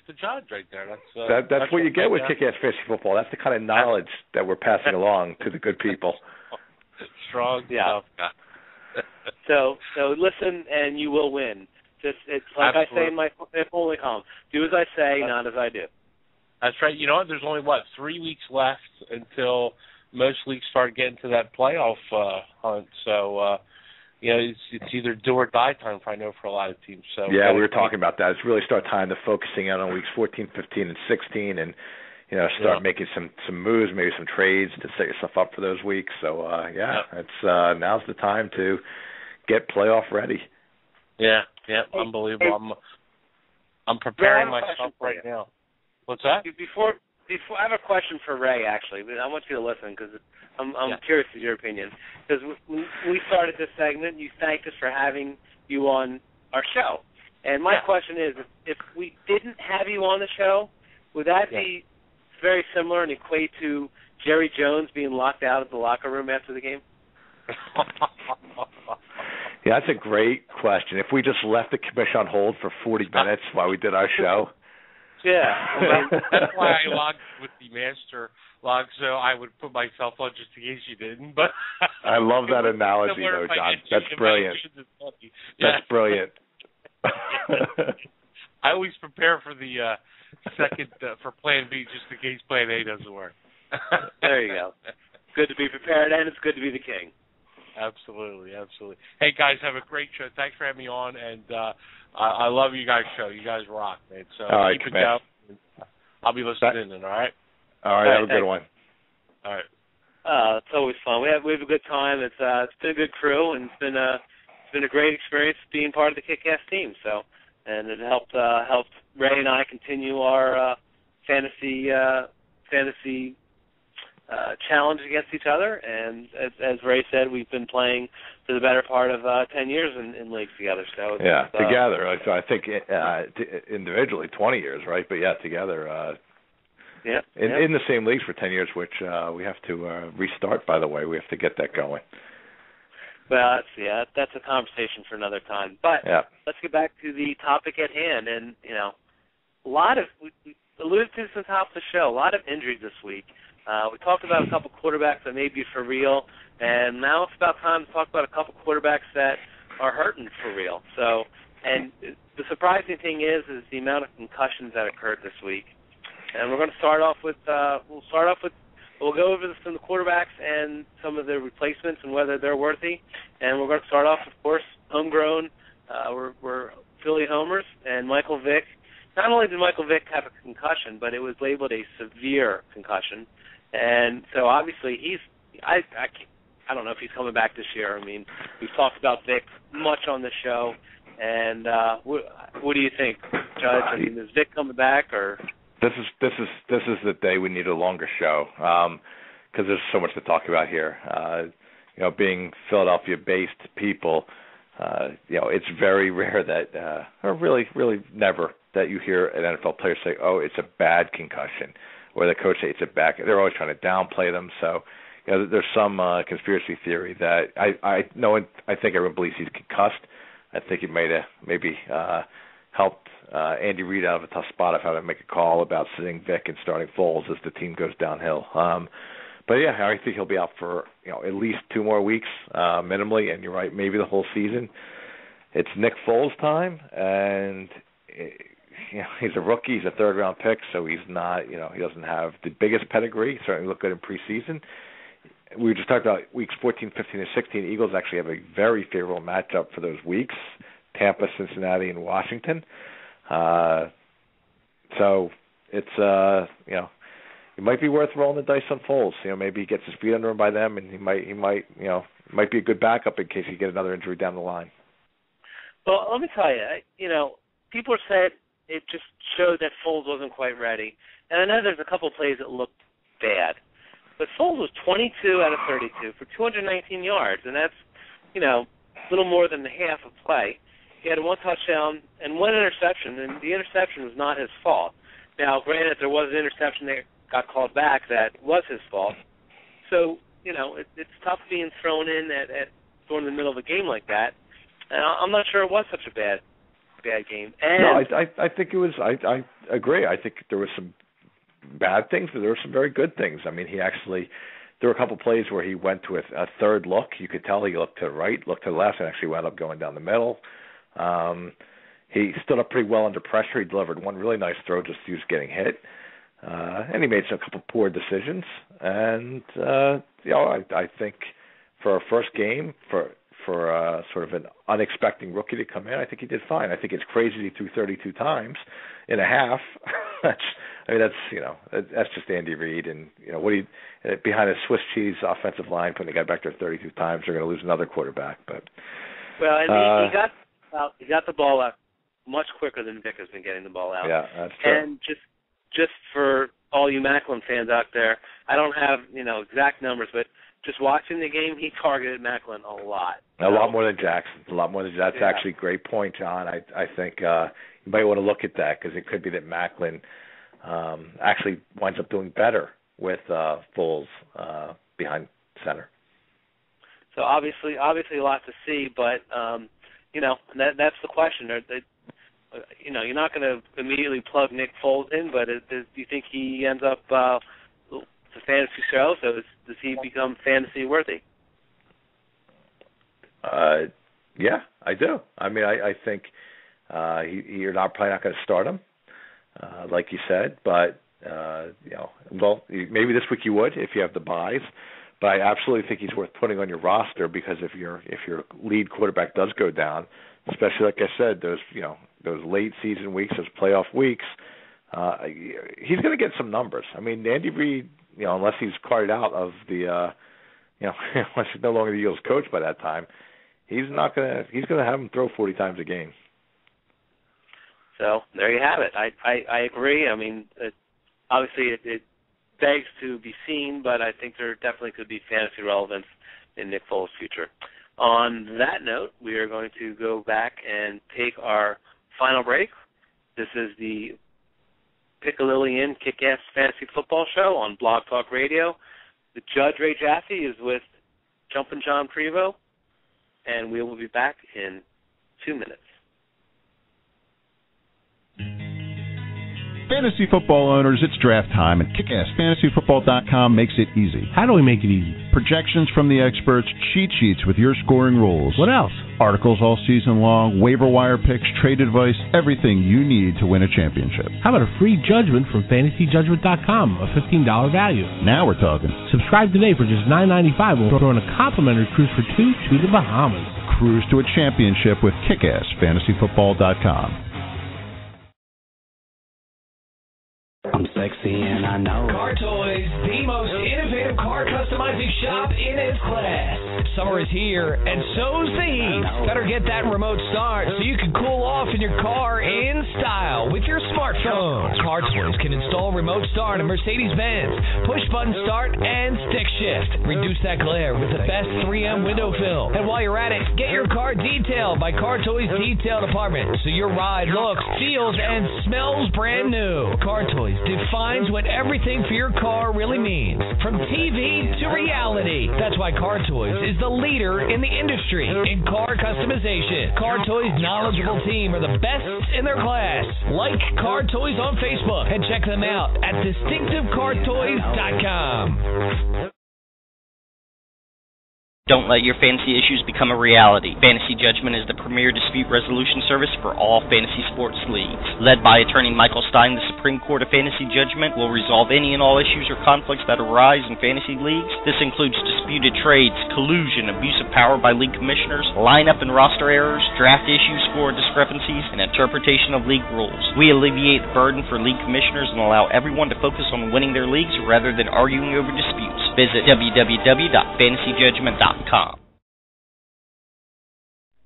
the judge right there. That's what you get with Kick-Ass Fantasy Football. That's the kind of knowledge that we're passing along to the good people. Strong stuff. So listen, and you will win. It's like I say in my holy column: do as I say, not as I do. That's right. You know what? There's only 3 weeks left until most leagues start getting to that playoff hunt. So. It's either do or die time, I know, for a lot of teams. So yeah, we were talking about that. It's really start time to focusing out on weeks 14, 15, and 16, and start making some moves, maybe some trades to set yourself up for those weeks. So it's now's the time to get playoff ready. Yeah, unbelievable. I'm preparing myself right now. What's that? Before I have a question for Ray, actually. But I want you to listen because I'm curious of your opinion. Because when we started this segment, you thanked us for having you on our show. And my question is, if we didn't have you on the show, would that be very similar and equate to Jerry Jones being locked out of the locker room after the game? Yeah, that's a great question. If we just left the commission on hold for 40 minutes while we did our show. Yeah. That's why I logged with the master log, so I would put myself on just in case you didn't. But I love that analogy, though, John. That's brilliant. That's brilliant. I always prepare for the second for Plan B just in case Plan A doesn't work. There you go. Good to be prepared, and it's good to be the king. Absolutely. Hey, guys, have a great show. Thanks for having me on, and I love you guys' show. You guys rock, man. So all right, keep it down. I'll be listening in, all right? All right, have a good one. All right. It's always fun. We have a good time. It's been a good crew, and it's been a great experience being part of the Kick-Ass team. So, and it helped Ray and I continue our fantasy challenge against each other. And as Ray said, we've been playing for the better part of 10 years in leagues together. So together. So I think individually 20 years, right? But together. In the same leagues for 10 years, which we have to restart, by the way. We have to get that going. Well, that's a conversation for another time. But let's get back to the topic at hand. And, a lot of, we alluded to this at the top of the show, a lot of injuries this week. We talked about a couple quarterbacks that may be for real, and now it's about time to talk about a couple quarterbacks that are hurting for real. So, and the surprising thing is the amount of concussions that occurred this week. And we're going to start off with we'll go over some of the quarterbacks and some of their replacements and whether they're worthy. And we're going to start off, of course, homegrown. We're Philly homers, and Michael Vick. Not only did Michael Vick have a concussion, but it was labeled a severe concussion. And so obviously I don't know if he's coming back this year. I mean, we've talked about Vick much on the show. And what do you think, Judge? I mean, is Vick coming back or? This is the day we need a longer show because there's so much to talk about here. Being Philadelphia-based people, it's very rare that, or really never, that you hear an NFL player say, "Oh, it's a bad concussion," or the coach say it's a bad. They're always trying to downplay them. So, there's some conspiracy theory that I know. I think everyone believes he's concussed. I think it maybe helped Andy Reid out of a tough spot of having to make a call about sitting Vick and starting Foles as the team goes downhill. But I think he'll be out for at least 2 more weeks minimally, and you're right, maybe the whole season. It's Nick Foles' time, and he's a rookie. He's a 3rd-round pick, so he's not. He doesn't have the biggest pedigree. He certainly looked good in preseason. We just talked about weeks 14, 15, and 16. Eagles actually have a very favorable matchup for those weeks: Tampa, Cincinnati, and Washington. So it's it might be worth rolling the dice on Foles. Maybe he gets his feet under him by them, and he might be a good backup in case you get another injury down the line. Well, let me tell you, people said it just showed that Foles wasn't quite ready, and I know there's a couple plays that looked bad, but Foles was 22 out of 32 for 219 yards, and that's a little more than the half of play. He had 1 touchdown and 1 interception, and the interception was not his fault. Now, granted, there was an interception that got called back that was his fault. So, it's tough being thrown in during the middle of a game like that. And I'm not sure it was such a bad game. And no, I think it was. I agree. I think there were some bad things, but there were some very good things. I mean, there were a couple plays where he went to a third look. You could tell he looked to the right, looked to the left, and actually wound up going down the middle. He stood up pretty well under pressure. He delivered one really nice throw just as he was getting hit. And he made a couple poor decisions. And, I think for a first game, for sort of an unexpected rookie to come in, I think he did fine. I think it's crazy he threw 32 times in a half. That's just Andy Reid. And, behind a Swiss cheese offensive line, putting the guy back there 32 times, they're going to lose another quarterback. But well, and he got the ball out much quicker than Vick has been getting the ball out. Yeah, that's true. And just for all you Macklin fans out there, I don't have, exact numbers, but just watching the game, he targeted Macklin a lot. A lot more than Jackson. A lot more than Jackson. That's actually a great point, John. I think you might want to look at that because it could be that Macklin actually winds up doing better with Foles behind center. So obviously a lot to see, but that's the question. You're not going to immediately plug Nick Foles in, but do you think he ends up the fantasy show? So does he become fantasy worthy? Yeah, I do. I mean, I think you're probably not going to start him, like you said, but maybe this week you would if you have the buys. But I absolutely think he's worth putting on your roster because if your lead quarterback does go down, especially like I said, those late season weeks, those playoff weeks, he's going to get some numbers. I mean, Andy Reid, unless he's carted out of the, unless he's no longer the Eagles coach by that time, he's going to have him throw 40 times a game. So there you have it. I agree. I mean, obviously it begs to be seen, but I think there definitely could be fantasy relevance in Nick Foles' future. On that note, we are going to go back and take our final break. This is the Piccalilli Inn Kick-Ass Fantasy Football Show on Blog Talk Radio. The Judge Ray Jaffe is with Jumpin' John Prevost, and we will be back in 2 minutes. Fantasy football owners, it's draft time, and KickassFantasyFootball.com makes it easy. How do we make it easy? Projections from the experts, cheat sheets with your scoring rules. What else? Articles all season long, waiver wire picks, trade advice, everything you need to win a championship. How about a free judgment from FantasyJudgment.com, a $15 value? Now we're talking. Subscribe today for just $9.95. We'll throw in a complimentary cruise for 2 to the Bahamas. Cruise to a championship with KickassFantasyFootball.com. I'm sexy and I know. Car Toys, the most innovative car customizing shop in its class. Summer is here, and so's the heat. Better get that remote start so you can cool off in your car in style with your smartphone. Car Toys can install remote start on Mercedes-Benz, push-button start, and stick shift. Reduce that glare with the best 3M window fill. And while you're at it, get your car detailed by Car Toys Detail Department so your ride looks, feels, and smells brand new. Car Toys defines what everything for your car really means, from TV to reality. That's why Car Toys is the leader in the industry in car customization. Car Toys' knowledgeable team are the best in their class. Like Car Toys on Facebook and check them out at distinctivecartoys.com. Don't let your fantasy issues become a reality. Fantasy Judgment is the premier dispute resolution service for all fantasy sports leagues. Led by attorney Michael Stein, the Supreme Court of Fantasy Judgment will resolve any and all issues or conflicts that arise in fantasy leagues. This includes disputed trades, collusion, abuse of power by league commissioners, lineup and roster errors, draft issues, score discrepancies, and interpretation of league rules. We alleviate the burden for league commissioners and allow everyone to focus on winning their leagues rather than arguing over disputes. Visit www.fantasyjudgment.com.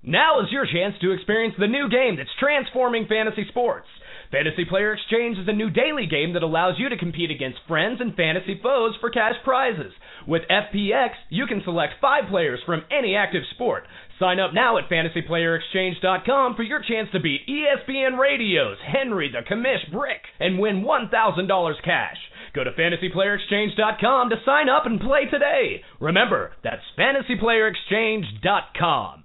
Now is your chance to experience the new game that's transforming fantasy sports. Fantasy Player Exchange is a new daily game that allows you to compete against friends and fantasy foes for cash prizes. With FPX, you can select 5 players from any active sport. Sign up now at FantasyPlayerExchange.com for your chance to beat ESPN Radio's Henry the Commish Brick and win $1,000 cash. Go to FantasyPlayerExchange.com to sign up and play today. Remember, that's FantasyPlayerExchange.com.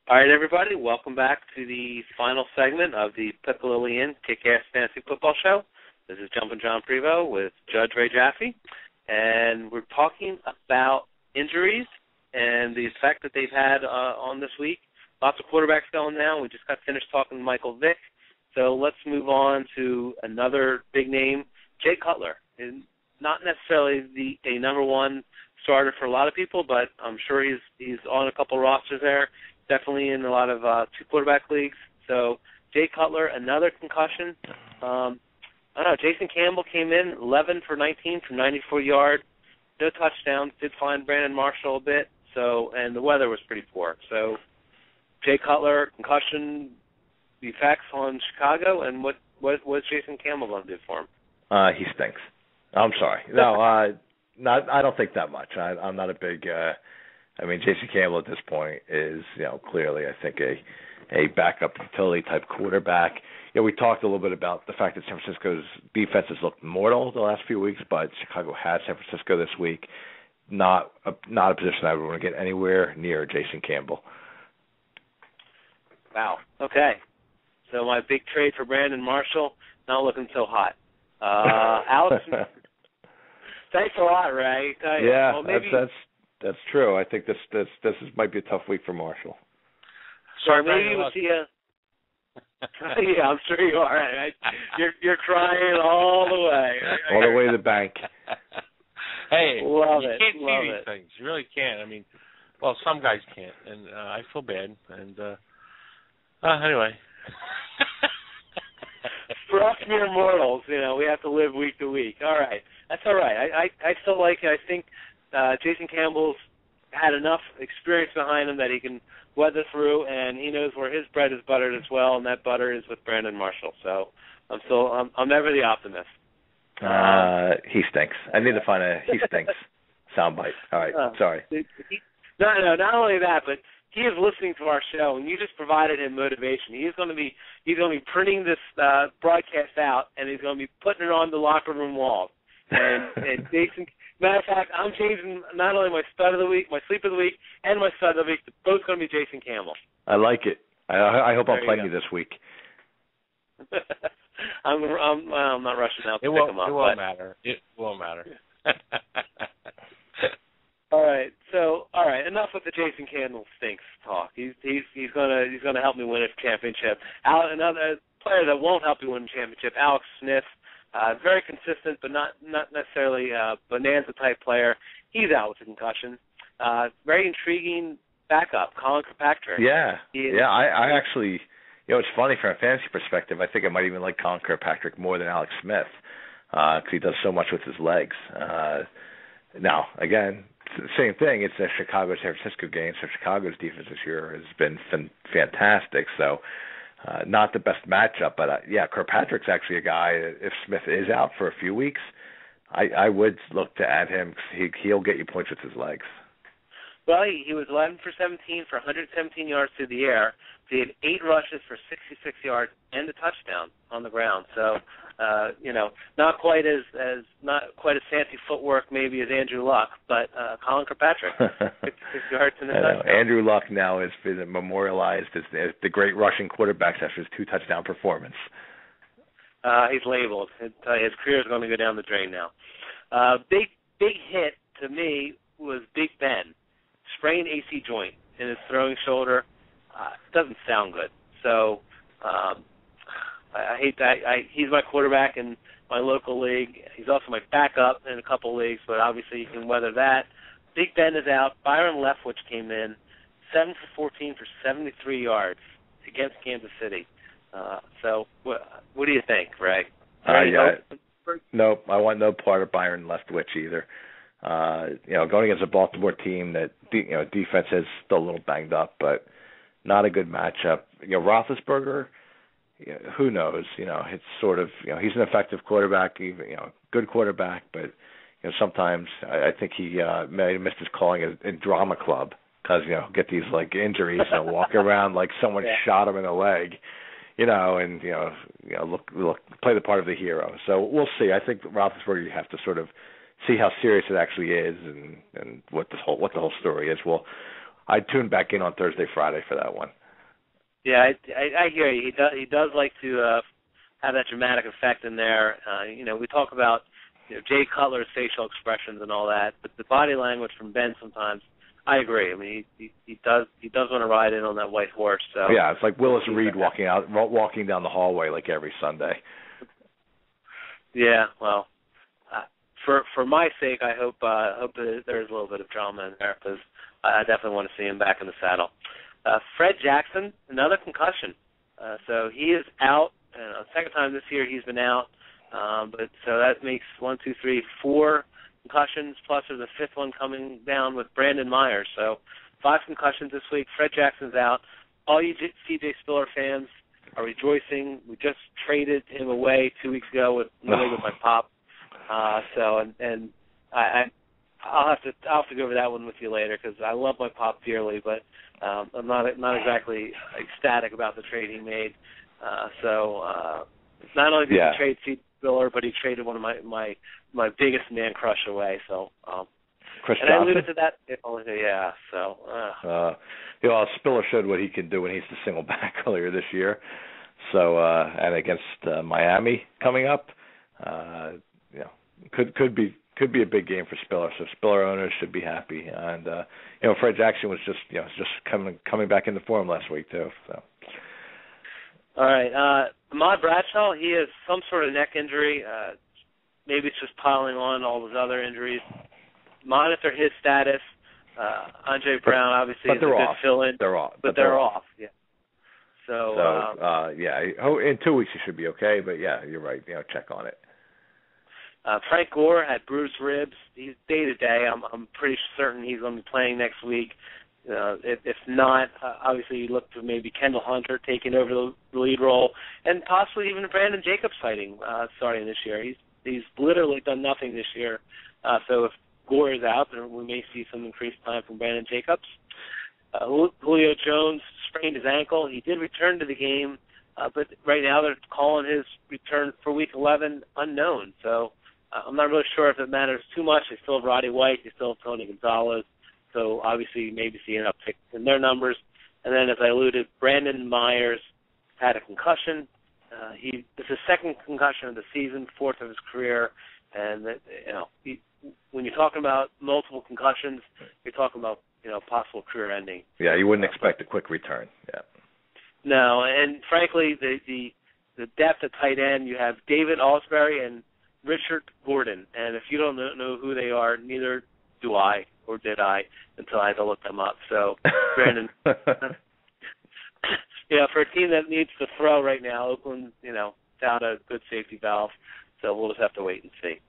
All right, everybody, welcome back to the final segment of the Piccalilli Inn Kick-Ass Fantasy Football Show. This is Jumpin' John Prevost with Judge Ray Jaffe, and we're talking about injuries and the effect that they've had on this week. Lots of quarterbacks going down. We just got finished talking to Michael Vick. So let's move on to another big name, Jay Cutler. And not necessarily a number one starter for a lot of people, but I'm sure he's on a couple rosters there, definitely in a lot of 2-quarterback leagues. So Jay Cutler, another concussion. I don't know, Jason Campbell came in 11 for 19 for 94 yards, no touchdowns, did find Brandon Marshall a bit, and the weather was pretty poor. So Jay Cutler, concussion, the effects on Chicago, and what's Jason Campbell going to do for him? He stinks. I'm sorry. No, I don't think that much. I'm not a big. I mean, Jason Campbell at this point is, clearly, I think a backup utility type quarterback. We talked a little bit about the fact that San Francisco's defense has looked mortal the last few weeks, but Chicago has San Francisco this week. Not a position I would want to get anywhere near Jason Campbell. Wow. Okay. So my big trade for Brandon Marshall, not looking so hot. Alex, thanks a lot, Ray. Yeah, well, maybe, that's true. I think this might be a tough week for Marshall. Sorry, maybe we'll see you. Yeah, I'm sure you are. Right? You're crying all the way. All the way to the bank. Hey, you can't see Love these things. You really can't. I mean, well, some guys can't, and I feel bad. And anyway. For us mere mortals, we have to live week to week. All right. That's all right. I still like it. I think Jason Campbell's had enough experience behind him that he can weather through, and he knows where his bread is buttered as well, and that butter is with Brandon Marshall. So I'm never the optimist. He stinks. I need to find a he stinks soundbite. All right. Sorry. No, not only that, but he is listening to our show, and you just provided him motivation. He's going to be printing this broadcast out, and he's going to be putting it on the locker room wall. And Jason, matter of fact, I'm changing not only my stud of the week, my sleep of the week, and my stud of the week. Both going to be Jason Campbell. I like it. I hope I'm playing you this week. I'm not rushing out to pick him up. It won't matter. It won't matter. All right. Enough with the Jason Campbell stinks talk. He's gonna help me win a championship. Another player that won't help you win a championship, Alex Smith. Very consistent, but not necessarily a bonanza type player. He's out with a concussion. Very intriguing backup, Colin Kirkpatrick. Yeah. I actually, it's funny from a fantasy perspective. I think I might even like Colin Kirkpatrick more than Alex Smith because he does so much with his legs. Now, again, same thing. It's a Chicago-San Francisco game, so Chicago's defense this year has been fantastic. So not the best matchup, but Kirkpatrick's actually a guy, if Smith is out for a few weeks, I would look to add him because he'll get you points with his legs. Well, he was 11 for 17 for 117 yards through the air. He had 8 rushes for 66 yards and a touchdown on the ground. So, not quite as fancy footwork maybe as Andrew Luck, but Colin Kirkpatrick, 66 yards and a touchdown. Andrew Luck now has been memorialized as the great rushing quarterback after his 2 touchdown performance. He's labeled. His career is going to go down the drain now. Big hit to me was Big Ben. Sprained AC joint in his throwing shoulder. Doesn't sound good. So I hate that. He's my quarterback in my local league. He's also my backup in a couple leagues, but obviously you can weather that. Big Ben is out. Byron Leftwich came in, 7 for 14 for 73 yards against Kansas City. So what do you think, Ray? Nope. I want no part of Byron Leftwich either. Going against a Baltimore team that defense is still a little banged up, but not a good matchup. Roethlisberger, who knows? It's sort of he's an effective quarterback, good quarterback, but sometimes I think he may have missed his calling in drama club because get these like injuries and walk around like someone shot him in the leg. Look, play the part of the hero. So we'll see. I think Roethlisberger, you have to sort of see how serious it actually is and what the whole story is. Well, I'd tune back in on Thursday, Friday for that one. Yeah, I hear you. He does like to have that dramatic effect in there. We talk about Jay Cutler's facial expressions and all that, but the body language from Ben sometimes. I agree. I mean, he does want to ride in on that white horse. So yeah, it's like Willis Reed walking down the hallway like every Sunday. Yeah, well, for my sake, I hope that there's a little bit of drama in there because I definitely want to see him back in the saddle. Fred Jackson, another concussion. So he is out. Second time this year he's been out. But so that makes 1, 2, 3, 4 concussions, plus there's a 5th one coming down with Brandon Myers. So 5 concussions this week. Fred Jackson's out. All you C.J. Spiller fans, are rejoicing. We just traded him away 2 weeks ago with my pop. I'll have to go over that one with you later because I love my pop dearly, but I'm not exactly ecstatic about the trade he made. Not only did he trade Steve Spiller, but he traded one of my biggest man crush away. So Chris and Johnson? I alluded to that. Yeah. So Spiller showed what he can do when he's the single back earlier this year. So and against Miami coming up, could be a big game for Spiller. So Spiller owners should be happy. And Fred Jackson was just coming back into form last week too. So. All right, Ahmad Bradshaw, he has some sort of neck injury. Maybe it's just piling on all those other injuries. Monitor his status. Andre Brown obviously is a good fill-in. They're off. But they're off. Yeah. So in 2 weeks he should be okay. But yeah, you're right. Check on it. Frank Gore had bruised ribs. He's day to day. I'm pretty certain he's going to be playing next week. If not, obviously you look to maybe Kendall Hunter taking over the lead role, and possibly even Brandon Jacobs starting this year. He's literally done nothing this year. So if Gore is out, then we may see some increased time from Brandon Jacobs. Julio Jones sprained his ankle. He did return to the game, but right now they're calling his return for Week 11 unknown. So I'm not really sure if it matters too much. They still have Roddy White. They still have Tony Gonzalez. So obviously maybe see an uptick in their numbers. And then, as I alluded, Brandon Myers had a concussion. It's his second concussion of the season, fourth of his career. And when you're talking about multiple concussions, you're talking about possible career ending. Yeah, you wouldn't expect a quick return. Yeah. No, and frankly, the depth at tight end, you have David Alsbury and Richard Gordon. And if you don't know who they are, neither do I. Or did I, until I had to look them up. So, Brandon, for a team that needs to throw right now, Oakland, without a good safety valve. So we'll just have to wait and see.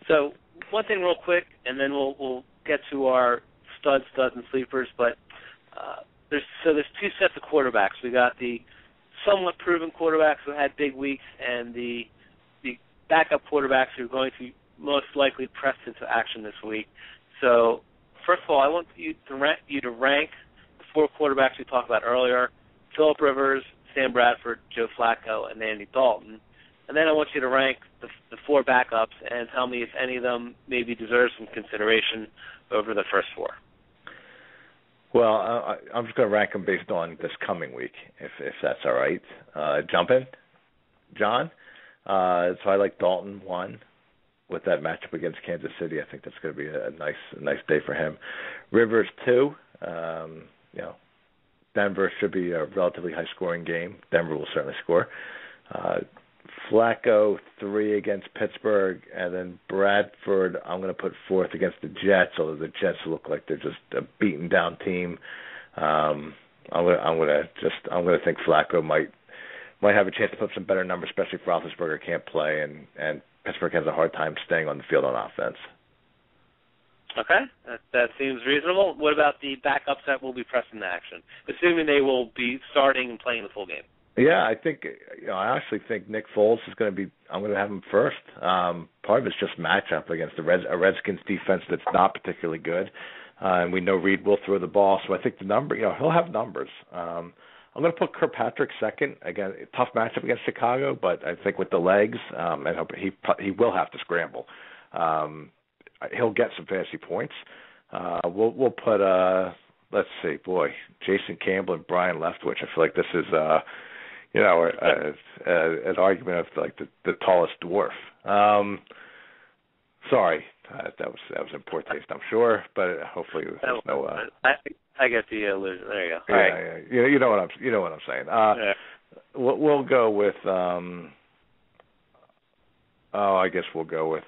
So one thing real quick, and then we'll get to our studs, and sleepers. But there's two sets of quarterbacks. We got the somewhat proven quarterbacks who had big weeks, and the backup quarterbacks who are going to most likely press into action this week. So, first of all, I want you to rank the four quarterbacks we talked about earlier: Phillip Rivers, Sam Bradford, Joe Flacco, and Andy Dalton. And then I want you to rank the four backups and tell me if any of them maybe deserve some consideration over the first four. Well, I'm just going to rank them based on this coming week, if that's all right. Jump in, John. So I like Dalton 1. With that matchup against Kansas City, I think that's going to be a nice day for him. Rivers 2, Denver should be a relatively high-scoring game. Denver will certainly score. Flacco 3 against Pittsburgh, and then Bradford I'm going to put 4th against the Jets, although the Jets look like they're just a beaten down team. I'm going to think Flacco might have a chance to put some better numbers, especially if Roethlisberger can't play and Pittsburgh has a hard time staying on the field on offense. Okay, that seems reasonable. What about the backups that will be pressing the action, assuming they will be starting and playing the full game? Yeah, I actually think Nick Foles is going to be. I'm going to have him first. Part of it's just matchup against a Redskins defense that's not particularly good, and we know Reed will throw the ball. So I think the number, he'll have numbers. I'm going to put Kirkpatrick second. Again, tough matchup against Chicago, but I think with the legs, and he will have to scramble. He'll get some fantasy points. We'll put let's see, Jason Campbell and Brian Leftwich. I feel like this is an argument of like the tallest dwarf. Sorry, that was in poor taste, I'm sure, but hopefully there's no. I get the illusion. There you go. All right. Yeah. You know what I'm saying. We'll go with. I guess we'll go with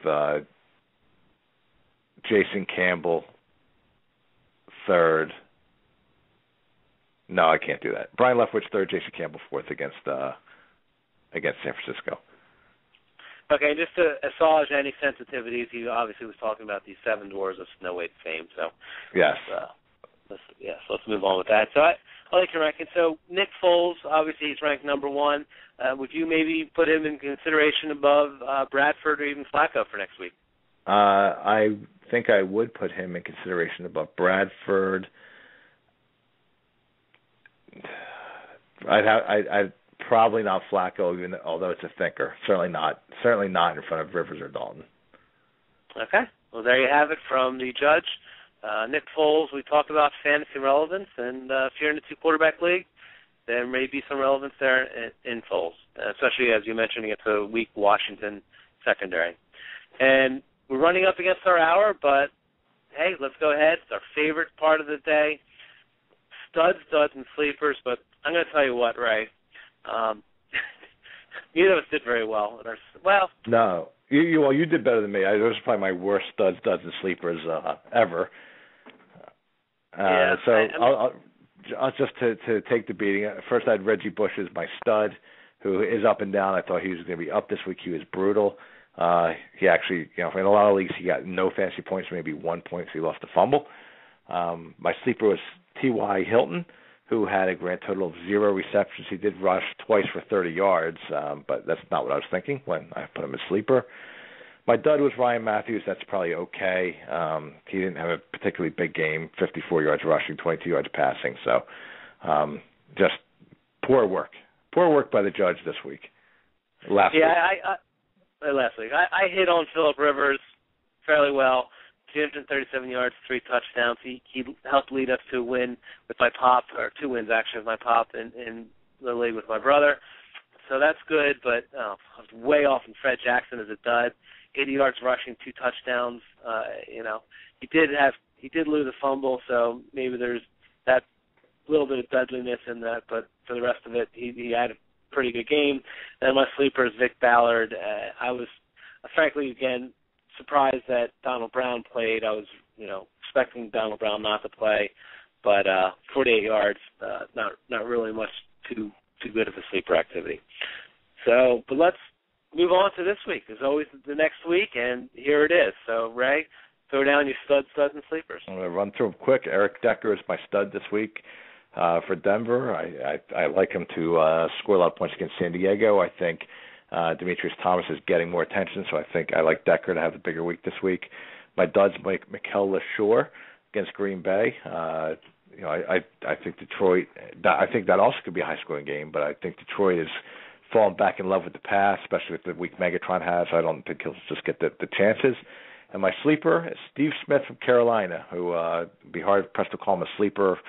Jason Campbell third. No, I can't do that. Brian Leftwich third, Jason Campbell fourth against San Francisco. Okay, just to assuage any sensitivities, he obviously was talking about these 7 dwarves of Snow White fame. So yes. Let's move on with that. So I like your ranking. So Nick Foles, obviously he's ranked number 1. Would you maybe put him in consideration above Bradford or even Flacco for next week? I think I would put him in consideration above Bradford. I'd probably not Flacco, even although it's a thinker. Certainly not in front of Rivers or Dalton. Okay. Well, there you have it from the judge. Nick Foles, we talked about fantasy relevance, and if you're in a 2-quarterback league, there may be some relevance there in Foles, especially as you mentioned against a weak Washington secondary. And we're running up against our hour, but hey, let's go ahead. It's our favorite part of the day. Studs, and sleepers, but I'm going to tell you what, Ray. Neither of us did very well. No. You did better than me. Those are probably my worst studs, and sleepers ever. I'll just to take the beating. First, I had Reggie Bush as my stud, who is up and down. I thought he was going to be up this week. He was brutal. He actually, in a lot of leagues, he got no fantasy points, maybe 1 point, so he lost a fumble. My sleeper was T.Y. Hilton, who had a grand total of 0 receptions. He did rush twice for 30 yards, but that's not what I was thinking when I put him as sleeper. My dud was Ryan Matthews. That's probably okay. He didn't have a particularly big game, 54 yards rushing, 22 yards passing. So just poor work. Poor work by the judge this week. Last week. I hit on Phillip Rivers fairly well. 237 yards, 3 touchdowns. He helped lead us to a win with my pop, or 2 wins actually with my pop in the league with my brother. So that's good, but I was way off in Fred Jackson as a dud. 80 yards rushing, 2 touchdowns. He did lose a fumble, so maybe there's that little bit of dudliness in that. But for the rest of it, he had a pretty good game. And my sleeper is Vic Ballard. I was frankly again surprised that Donald Brown played. I was expecting Donald Brown not to play, but 48 yards, not really much too good of a sleeper activity. So, but let's move on to this week. There's always the next week, and here it is. So, Ray, throw down your studs, and sleepers. I'm going to run through them quick. Eric Decker is my stud this week for Denver. I like him to score a lot of points against San Diego. I think Demetrius Thomas is getting more attention, so I think I like Decker to have a bigger week this week. My duds, Mikel LeSure against Green Bay. I think Detroit. I think that also could be a high-scoring game, but I think Detroit is fallen back in love with the pass, especially with the week Megatron has. I don't think he'll just get the chances. And my sleeper is Steve Smith from Carolina, who would be hard-pressed to call him a sleeper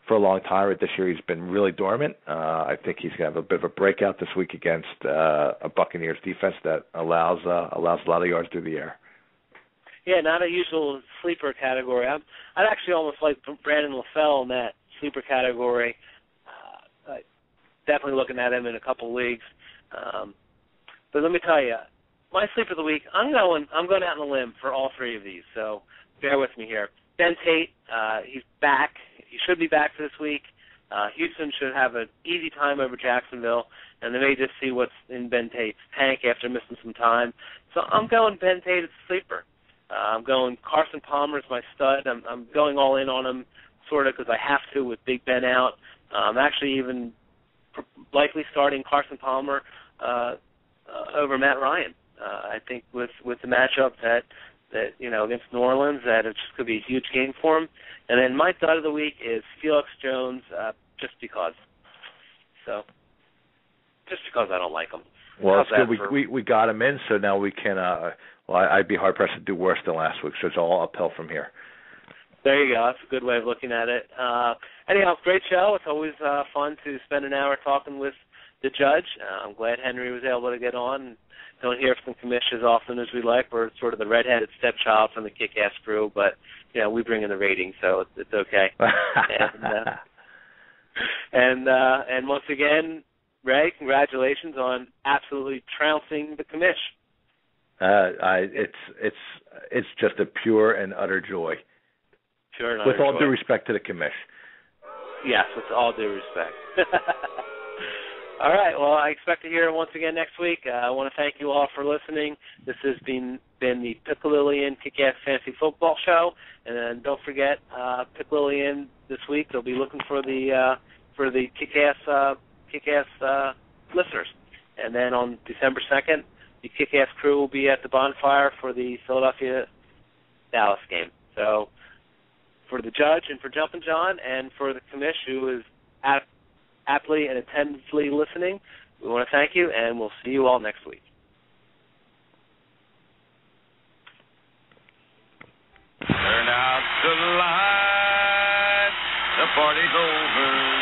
for a long time. But this year he's been really dormant. I think he's going to have a bit of a breakout this week against a Buccaneers defense that allows a lot of yards through the air. Yeah, not a usual sleeper category. I'd actually almost like Brandon LaFell in that sleeper category. Definitely looking at him in a couple leagues. But let me tell you, my sleeper of the week, I'm going out on a limb for all 3 of these, so bear with me here. Ben Tate, he's back. He should be back this week. Houston should have an easy time over Jacksonville, and they may just see what's in Ben Tate's tank after missing some time. So I'm going Ben Tate as a sleeper. I'm going Carson Palmer as my stud. I'm going all in on him, sort of, because I have to with Big Ben out. I'm actually even likely starting Carson Palmer over Matt Ryan. I think with the matchup that against New Orleans, that it just could be a huge game for him. And then my stud of the week is Felix Jones, just because. So, just because I don't like him. Well, it's good. We got him in, so now we can. I'd be hard pressed to do worse than last week. So it's all uphill from here. There you go. That's a good way of looking at it. Anyhow, great show. It's always fun to spend an hour talking with the judge. I'm glad Henry was able to get on. Don't hear from Commish as often as we like. We're sort of the redheaded stepchild from the Kick-Ass crew, but we bring in the ratings, so it's okay. And once again, Ray, congratulations on absolutely trouncing the Commish. It's just a pure and utter joy. Pure and with utter all joy. Due respect to the Commish. Yes, with all due respect. All right, well, I expect to hear it once again next week. I want to thank you all for listening. This has been the Pick Lillian Kick-Ass Fantasy Football Show. And then don't forget, Pick Lillian this week, they'll be looking for the for the Kick-Ass listeners. And then on December 2nd, the Kick-Ass crew will be at the bonfire for the Philadelphia-Dallas game. So for the judge and for Jumpin' John and for the commish who is aptly and attentively listening, we want to thank you, and we'll see you all next week. Turn out the light, the party's over.